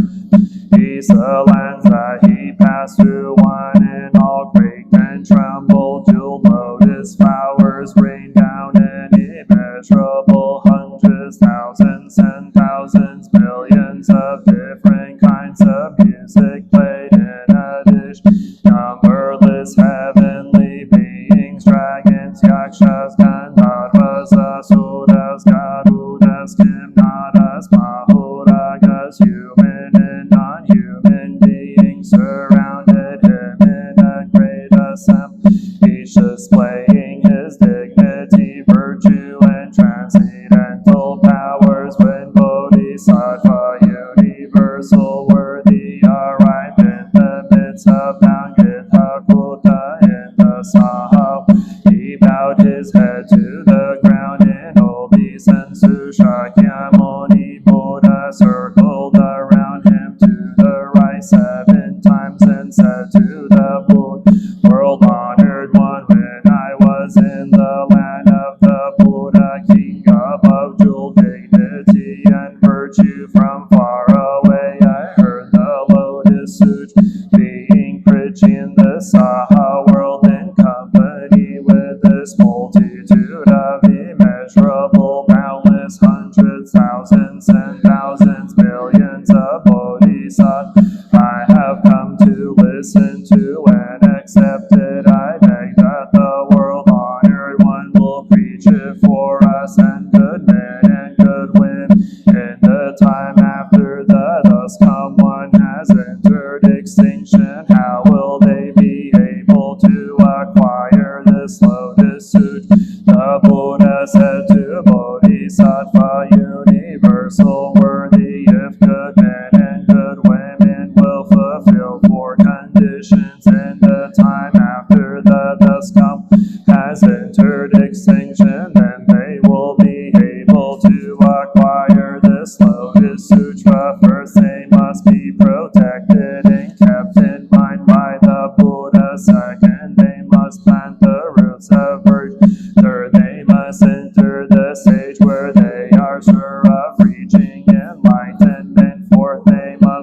These the lands that he passed through, one and all quaked and trembled. Jeweled lotus flowers rained down in immeasurable hundreds, thousands and thousands, millions of different kinds of music played in a dish. Numberless heavenly beings, dragons, yakshas, gandharvas, asuras, garudas, kimnaras, mahuragas, human and non-human beings surrounded him in a great assembly, each displaying his dignity, virtue, and transcendental powers. When Bodhisattva, universal, worthy, arrived in the midst of Nangithakuta in the Sahel, he bowed his head to the ground in obeisance. Shakyamuni Buddha circled around him to the right 7 times and said to the Buddha, world-honored one, when I was in the land of the Buddha, king above jeweled dignity and virtue, from far away I heard the Lotus Sutra being preached in the Saha world, in company with this multitude of immeasurable, boundless, hundreds, thousands, and thousands, millions of bodhisattvas. I have come to listen to and accept it. I beg that the world-honored one will preach it for us, and good men and good women. In the time after the thus come one has entered extinction, how will they be able to acquire this Lotus Sutra? The Buddha said to Bodhisattva, universal, worthy, if good men and good women will fulfill 4 conditions in the time after the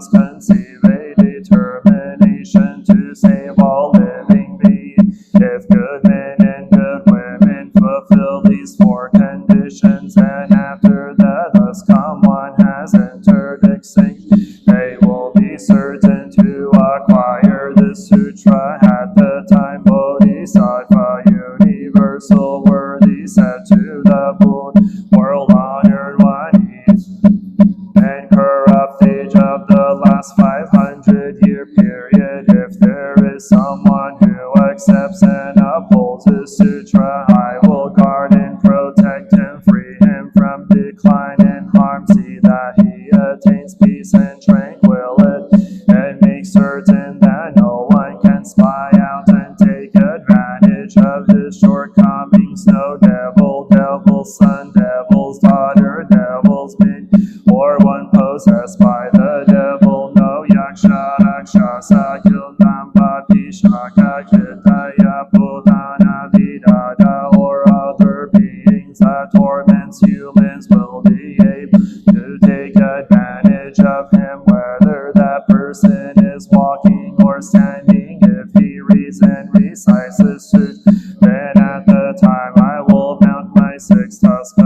must conceive a determination to save all living beings. If good men and good women fulfill these four conditions, and after that thus come one has entered extinction, they will be certain to acquire this sutra at the time Bodhisattva universal worthy said to the Buddha, world honored one is and corrupt age of the last 500-year period. If there is someone who accepts and upholds this sutra, I will guard and protect him, free him from decline and harm, see that he attains peace and tranquility, and make certain that no one can spy out and take advantage of his shortcomings. No devil, devil's son, devil's daughter, devil's mate, or one possessed by the devil, no yaksha, rakshasa, kildamba, pishaka, kitaya, putana, vidada, or other beings that torments humans will be able to take advantage of him, whether that person is walking or standing. If he reads and recites the sutra, then at the time I will mount my six-tusked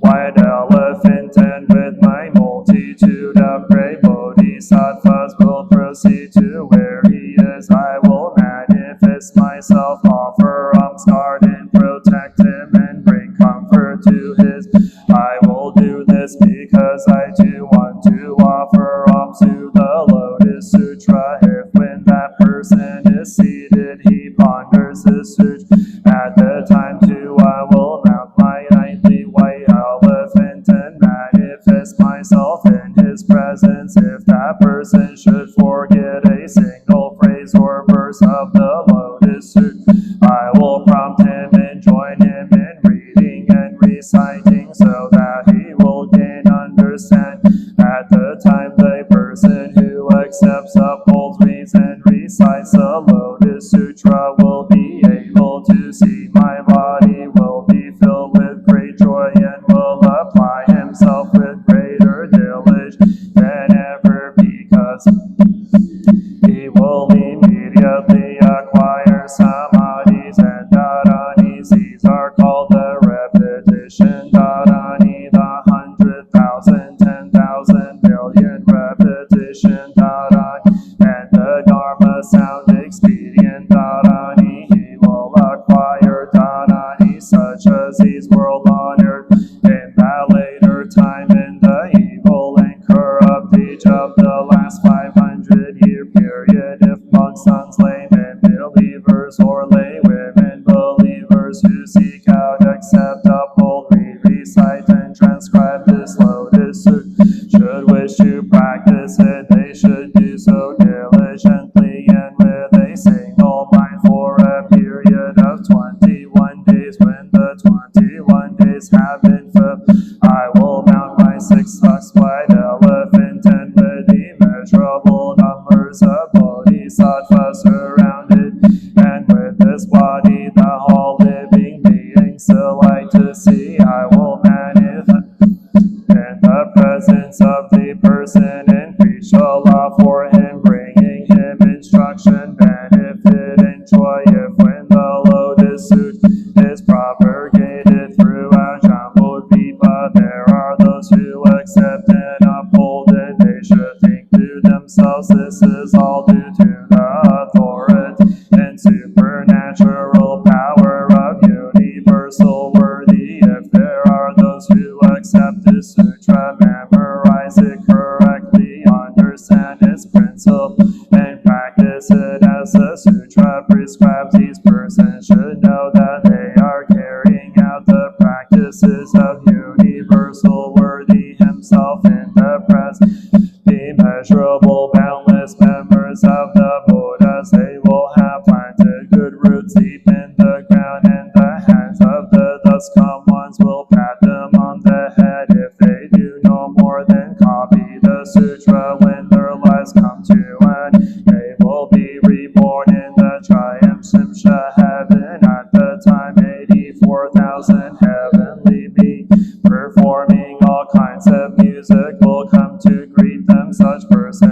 white elephant, and with my multitude of great bodhisattvas will proceed to where he is. I will manifest myself, offer alms, guard and protect him, and bring comfort to his. I will do this because I too want to offer alms to the Lotus Sutra. If when that person is seated he ponders this sutra, at the time too I will mount my nightly white elephant and manifest myself in his presence. If that person should forget a single phrase or verse of the Lotus Sutra, I will prompt him and join him in reading and reciting, so that he will gain understanding. At the time the person who accepts, upholds, reads and recites the Lotus Sutra will be able to see my body, will be filled with great joy, and will apply himself with greater diligence than ever, because he will immediately acquire samadhis and dharanis. These are called the repetition dharani, the 100,000, 10,000, million repetition dharani, and the dharma sound expedient dharani. He will acquire dharani such as these, world honored in that later time, in the evil and corrupt age of the last 500-year period. If monks, nuns, laymen, believers, or lay women believers who seek out, accept, uphold, read, recite, and transcribe this Lotus Sutra should wish to practice it, they should do so diligently and with a single mind for a period of 21 days. When the 21 days have been fulfilled, I will mount my six-tusked white elephant, and with immeasurable numbers of bodhisattvas surrounded, and with this body the whole living beings delight to see, I will manifest in the presence of the person and preach Allah for him, bringing him instruction, benefit, and joy. If when the Lotus Sutra is propagated throughout Jambudvipa, there are those who accept and uphold it, they should think to themselves, this is all due to the authority and supernatural power of universal worthy. If there are those who accept this sutra, memorize it correctly, understand its principle, and practice it as the sutra prescribes, these persons should know that they are carrying out the practices of universal worthy himself in the present. Immeasurable, boundless members of the Buddhas, they will have planted good roots deep in the ground, and the hands of the thus come ones will pat them on the head. If they do no more than copy the sutra, when their lives come to an end, they will be reborn in the triumphant heaven. At the time 84,000 heavenly beings performing all kinds of music will come to greet them. Such persons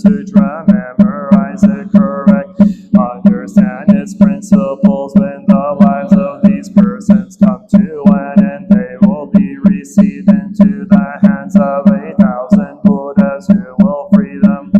sutra, memorize it correctly, understand its principles. When the lives of these persons come to an end, they will be received into the hands of 8,000 Buddhas who will free them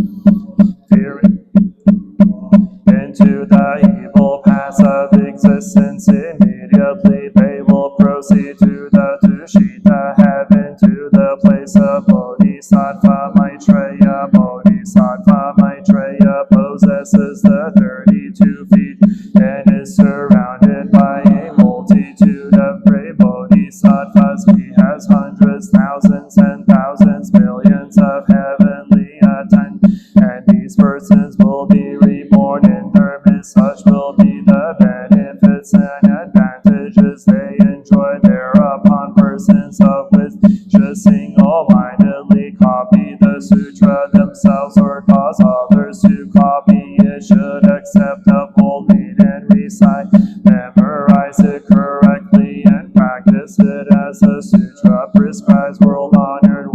into the evil paths of existence. Immediately they will proceed to the Tushita heaven, to the place of Bodhisattva Maitreya. Bodhisattva Maitreya possesses the 32 feet and is surrounded by a multitude of great bodhisattvas. He has hundreds, thousands, and thousands, millions of heavenly attendants, and these persons will be reborn in their midst. Such will be the benefits and advantages they enjoy thereupon. Persons of wisdom should single-mindedly copy the sutra themselves or cause others to copy it. Should accept a bold lead and recite, memorize it correctly, and practice it as the sutra prescribes. World-honored,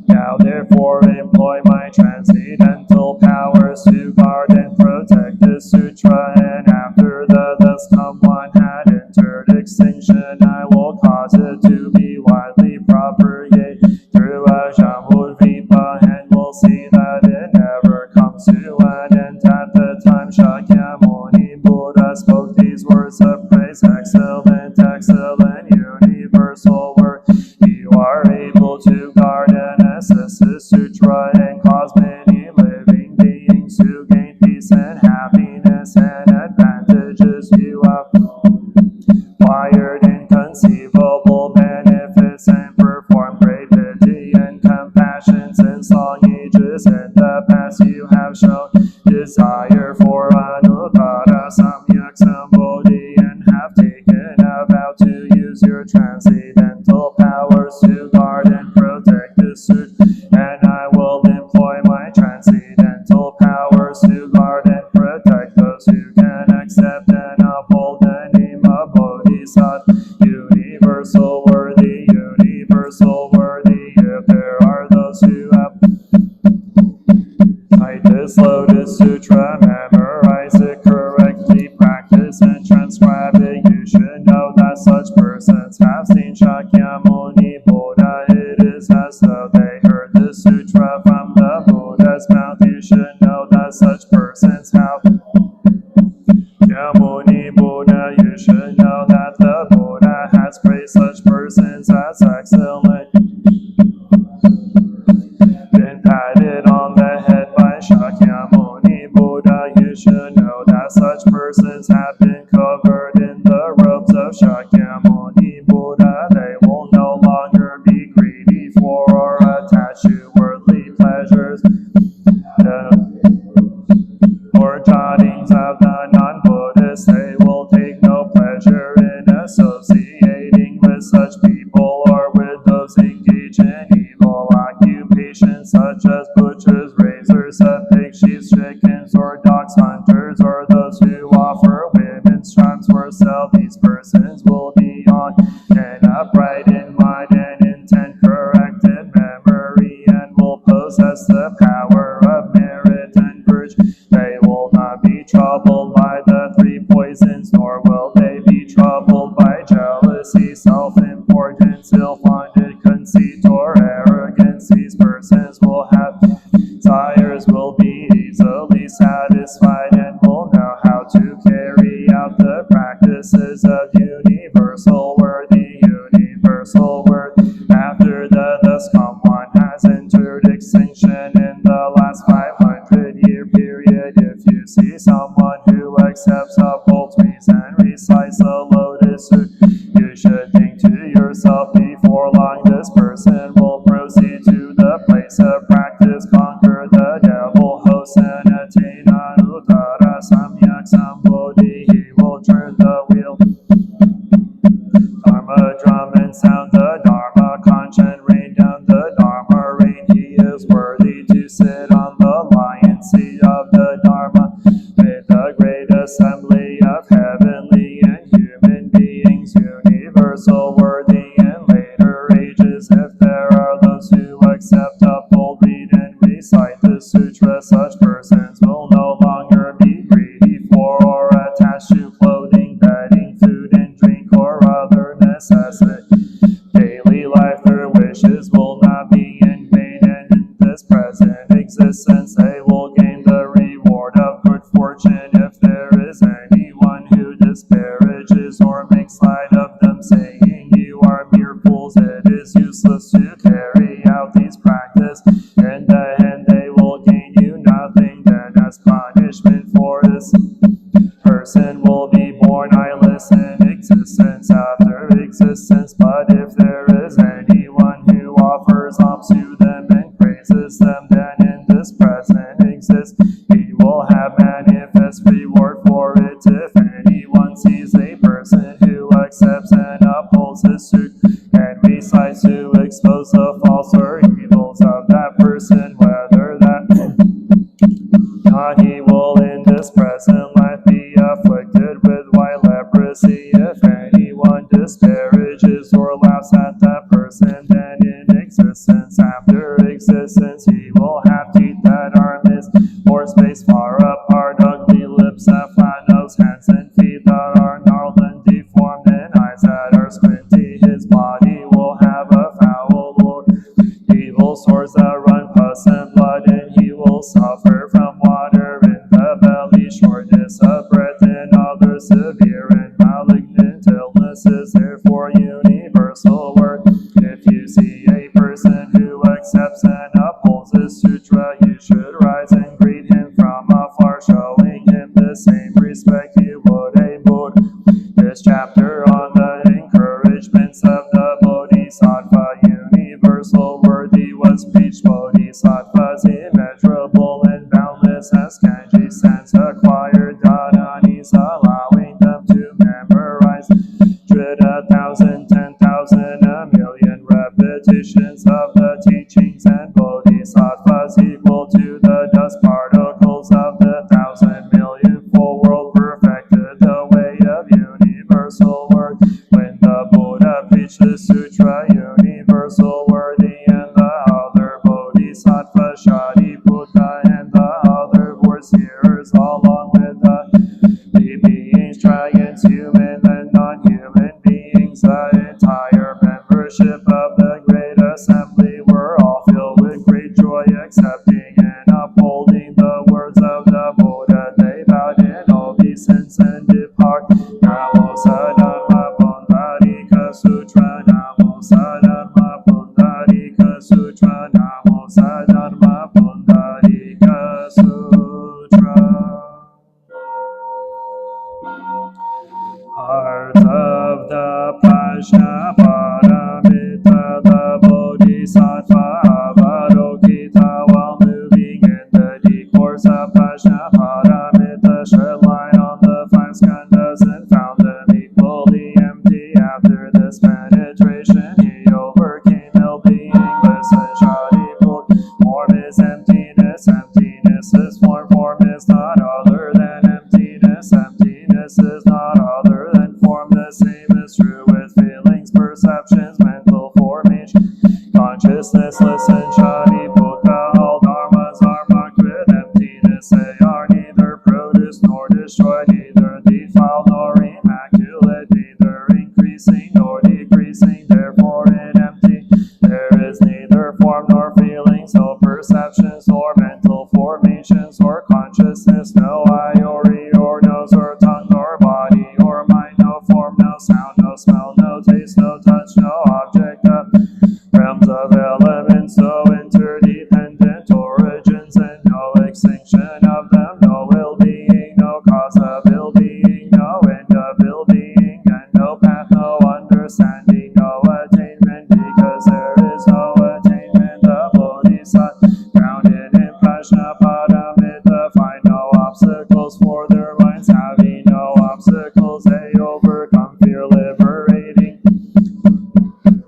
now therefore employ my transcendental powers to guard and protect this sutra. And after the thus come one had entered extinction, I will cause it to be widely propagated through a Jambudvipa, and will see that it never comes to an end. At the time Shakyamuni Buddha spoke these words of praise, excellent, excellent, universal word. You are able to guard and assist this sutra and cause many living beings to gain peace and happiness and advantages. You have acquired inconceivable benefits and performed great pity and compassion since long ages. In the past you have shown desire for Anuttara Samyak Sambodhi and have taken a vow to use your transcendental powers to guard and protect this sutra. And I will employ my transcendental powers to guard and protect those who can accept and uphold the name of Bodhisattva. Universal worthy, universal worthy. If there are those who have cite this Lotus Sutra, memorize it correctly, practice and transcribe it, you should know that such persons have seen Shakyamuni Buddha. It is as though they heard this sutra from the Buddha's mouth. You should know that such persons have Shakyamuni Buddha. You should know that the Buddha has praised such persons as excellent, been patted on the head by Shakyamuni Buddha. You should know that such persons have been covered in the robes of Shakyamuni Buddha. They will no longer be greedy for or attached to worldly pleasures or jottings of the non-Buddhists. They will take no pleasure in associating with such people or with those engaged in evil occupations such as butchers, raisers of pigs, sheep, chickens, or dogs, hunters, or those who offer women's charms for sale. These persons will be on an upright in mind and intent, correct in memory, and will possess the power of merit and virtue. They will not be troubled by the three poisons, nor will they be troubled by jealousy, self-importance, ill-funded conceit, or arrogance. These persons will have desires, will be easily satisfied, and will know how to carry out the practices of universal worthy, universal word. After the thus come one has entered extinction in the last 500-year period, if you see someone who accepts, upholds, reads, and recites the Lotus Sutra, you should think to yourself, before long this person will proceed to the place of practice, conquer the devil host, and attain Anuttara Samyak Sambodhi. He will turn the wheel, Dharma drum, and sound the Dharma conch, and rain down the Dharma rain. He is worthy to sit on the lion seat of the Dharma with the great assembly of heavenly and human beings, universal worthy in later ages. If there are those who accept, uphold, read, and recite the sutra such persons will no longer be greedy for or attached to clothing, bedding, food, and drink, or other necessity. Daily life, their wishes will not be in vain, and in this present existence they will gain the reward of good fortune. If there is anyone who disparages or makes light of them, saying, "You are mere fools," it is useless to carry out these practices. In the end they will gain you nothing. Then as punishment for this person will be born eyeless in existence after existence. But if there is anyone who offers alms to them and praises them, then in this present existence he will have manifest reward for it. If anyone sees a person who accepts and upholds his suit and recites to expose the faults or evils of that person, whether that not he will in this present life be afflicted with white leprosy. If anyone disparages or laughs at that person, then in existence after existence he will have teeth that are missed or spaced far apart, ugly lips, a flat nose, hands and feet that are gnarled and deformed, and eyes that are squinty. His body will have a foul odor, evil sores that run pus and blood, and he will suffer from water in the belly, shortness of breath, and other severe and malignant illnesses. Therefore universal work. If you see a person who accepts and upholds his sutra, you should rise and greet him from afar, showing him the same respect you would a Buddha. This chapter on the encouragements of the Bodhisattva universal worthy was preached. Bodhisattvas immeasurable and boundless as kanji sense acquired dhananis, allowing them to memorize 1,000, 10,000, a million repetitions of the teachings, and bodhisattvas equal to the dust particles of the 1,000 million full world perfected the way of universal work. When the Buddha preached the sutra universal worthy, and the other bodhisattva Shariputra and the other horse hearers along with the beings, dragons, human and non-human beings, the entire membership of the great assembly were all filled with great joy, accepting and upholding the words of the Buddha. They bowed in obeisance and departed. Namo Sadharma Pundarika Sutra, Namo Sadharma Pundarika Sutra, Namo Sadharma Pundarika Sutra. Heart of the Prajnaparamita, the Bodhisattva Avalokita, while moving in the discourse of Prajnaparamita, shed light on the five skandhas and found them equally empty. After this penetration, he overcame ill-beingness and Shariputra. Form is emptiness, emptiness is form, form is not other than emptiness, emptiness is not other than form. The same is true with feelings, perceptions, mental formation, consciousness. Listen, Shariputra, all dharmas are marked with emptiness. They are neither produced nor destroyed, neither defiled nor immaculate, neither increasing nor decreasing. Therefore in empty there is neither form nor feelings, no perceptions or mental formations or consciousness, no eye or ear or nose or tongue or body or mind, no form, no sound, no smell, no taste, no touch, no object of realms of elements, no interdependent origins and no extinction of them, no ill-being, no cause of ill-being, no end of ill-being, and no path, no understanding, no attainment, because there is no attainment. The Bodhisattva grounded in Prajnaparamita find no obstacles for their minds, having no obstacles they overcome fear, liberating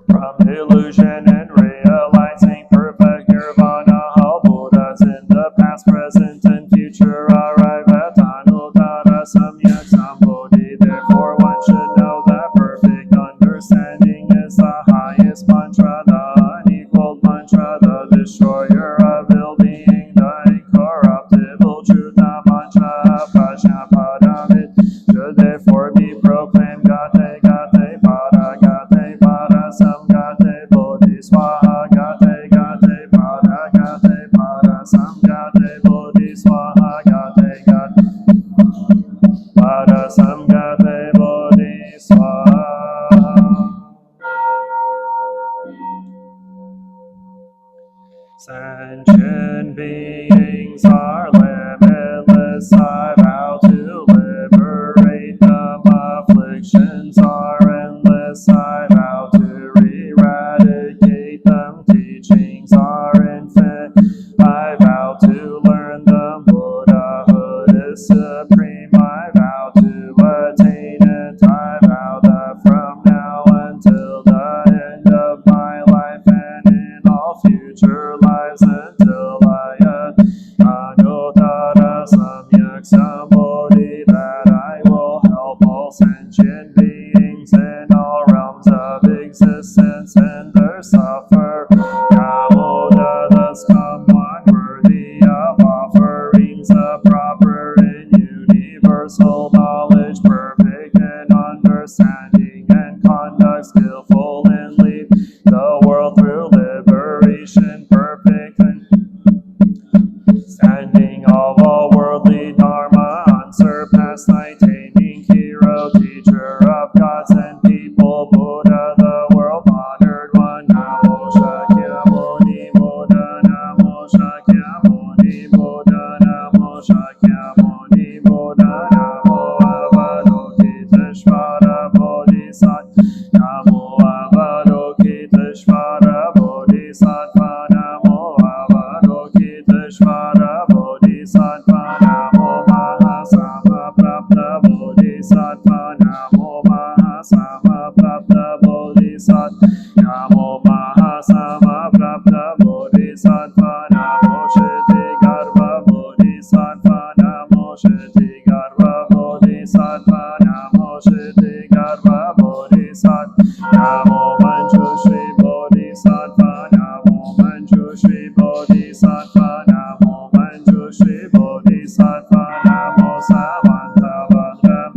from illusion and realizing perfect nirvana. All Buddhas in the past, present, and future arrive at Anuttara Samyak Sambodhi. Therefore one should know that perfect understanding is the highest mantra, the unequaled mantra, the destroyer of ill-being, the incorruptible Sentient beings are limitless. I vow to liberate them. Afflictions are endless. I vow to eradicate them. Teachings are infinite. I vow to learn them. Buddhahood is supreme. I vow to attain it. I vow that from now until the end of my life and in all future lives until I Anuttara Samyak Sambodhi, that I will help all sentient beings in all realms of existence and their suffer. Namoda, thus come one worthy of offerings, a proper and universal knowledge, perfect in understanding and conduct, skillful in lead the world through liberation, perfect and standing of all worldly dharma, unsurpassed, attaining hero, teacher of gods and people, Buddha, the world honored one. Namo Shakyamuni Buddha, Namo Shakyamuni Buddha, Namo Shakyamuni Buddha, Namo Avalokiteshvara Bodhisattva, Namo Avalokiteshvara Bodhisattva, Namo Avalokiteshvara Bodhisattva, Namo Mahasamaprapta Bodhisattva, Namo Mahasamaprapta Bodhisattva, Namo Mahasamaprapta Bodhisattva, Namo Shetigarva Bodhisattva, Namo Shetigarva Bodhisattva, Namo Shetigarva Bodhisattva, Namo Manjushri Bodhisattva, Namo Manjushri Bodhisattva, Namo Manjushri Bodhisattva, Namo Samantabhadra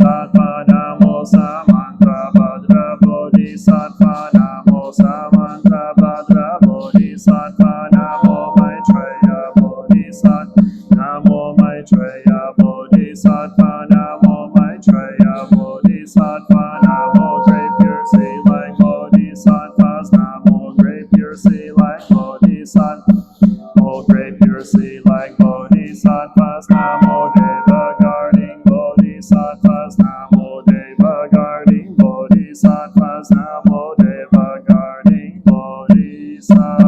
Sattva, Namo Samantabhadra Bodhisattva, Namo Samantabhadra Bodhisattva, Namo Maitreya Bodhisattva, Namo Maitreya Bodhisattva, Namo Maitreya Bodhisattva, Namo Great Pure Sea like Bodhisattvas, Namo Great Pure Sea like Bodhisattvas, Namo Great Pure Sea like Bodhisattvas, Namo Deva guarding Bodhisattvas, Namo Deva guarding Bodhisattvas, Namo Deva guarding Bodhisattvas.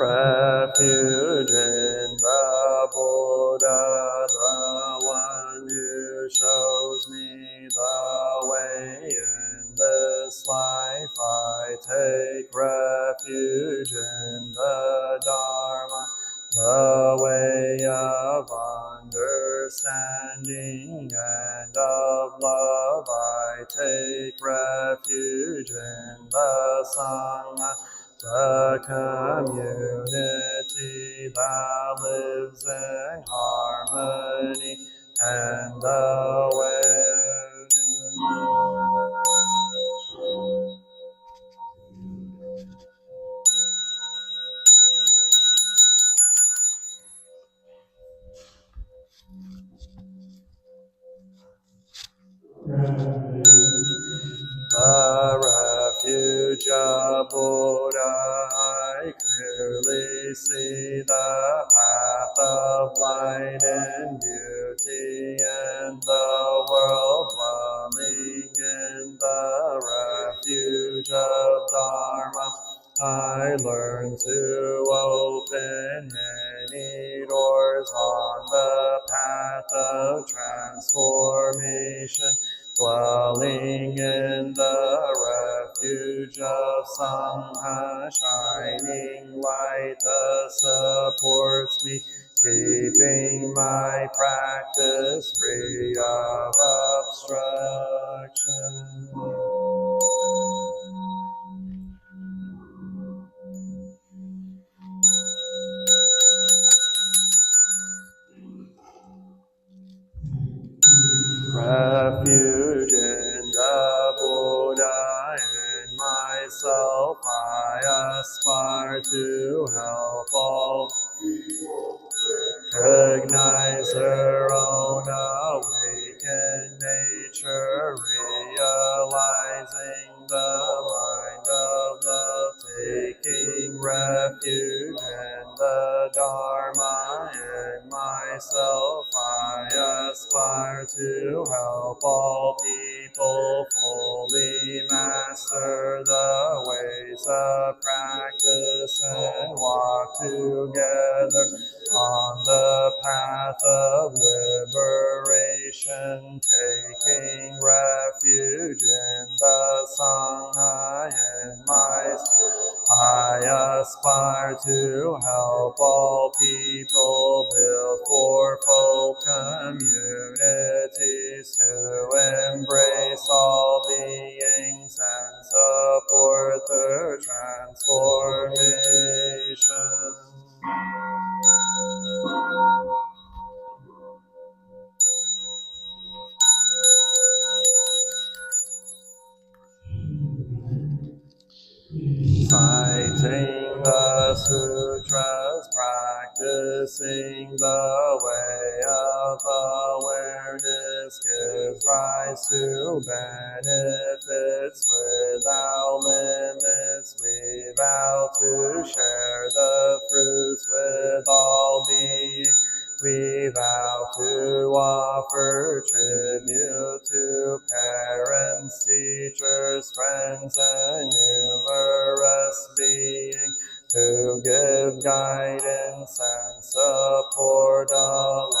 Refuge in the Buddha, the one who shows me the way in this life. I take refuge in the Dharma, the way of understanding and of love. I take refuge in the Sangha, the community that lives in harmony and awareness. The refuge of Buddha, I clearly see the path of light and beauty in the world, dwelling in the refuge of Dharma. I learn to open many doors on the path of transformation, dwelling in the refuge of Sangha, shining light that supports me, keeping my practice free of obstruction. myself, I aspire to help all recognize their own awakened nature, realizing the mind of love, taking refuge in the Dharma and myself. I aspire to help all people fully master the ways of practice and walk together on the path of liberation, taking refuge in the Sangha and myself. I aspire to help all people build fourfold communities to embrace all beings and support their transformation. Citing the sutras, practicing the way of awareness gives rise to benefits without limits. We vow to share the fruits with all beings. We vow to offer tribute to parents, teachers, friends, and numerous beings who give guidance and support along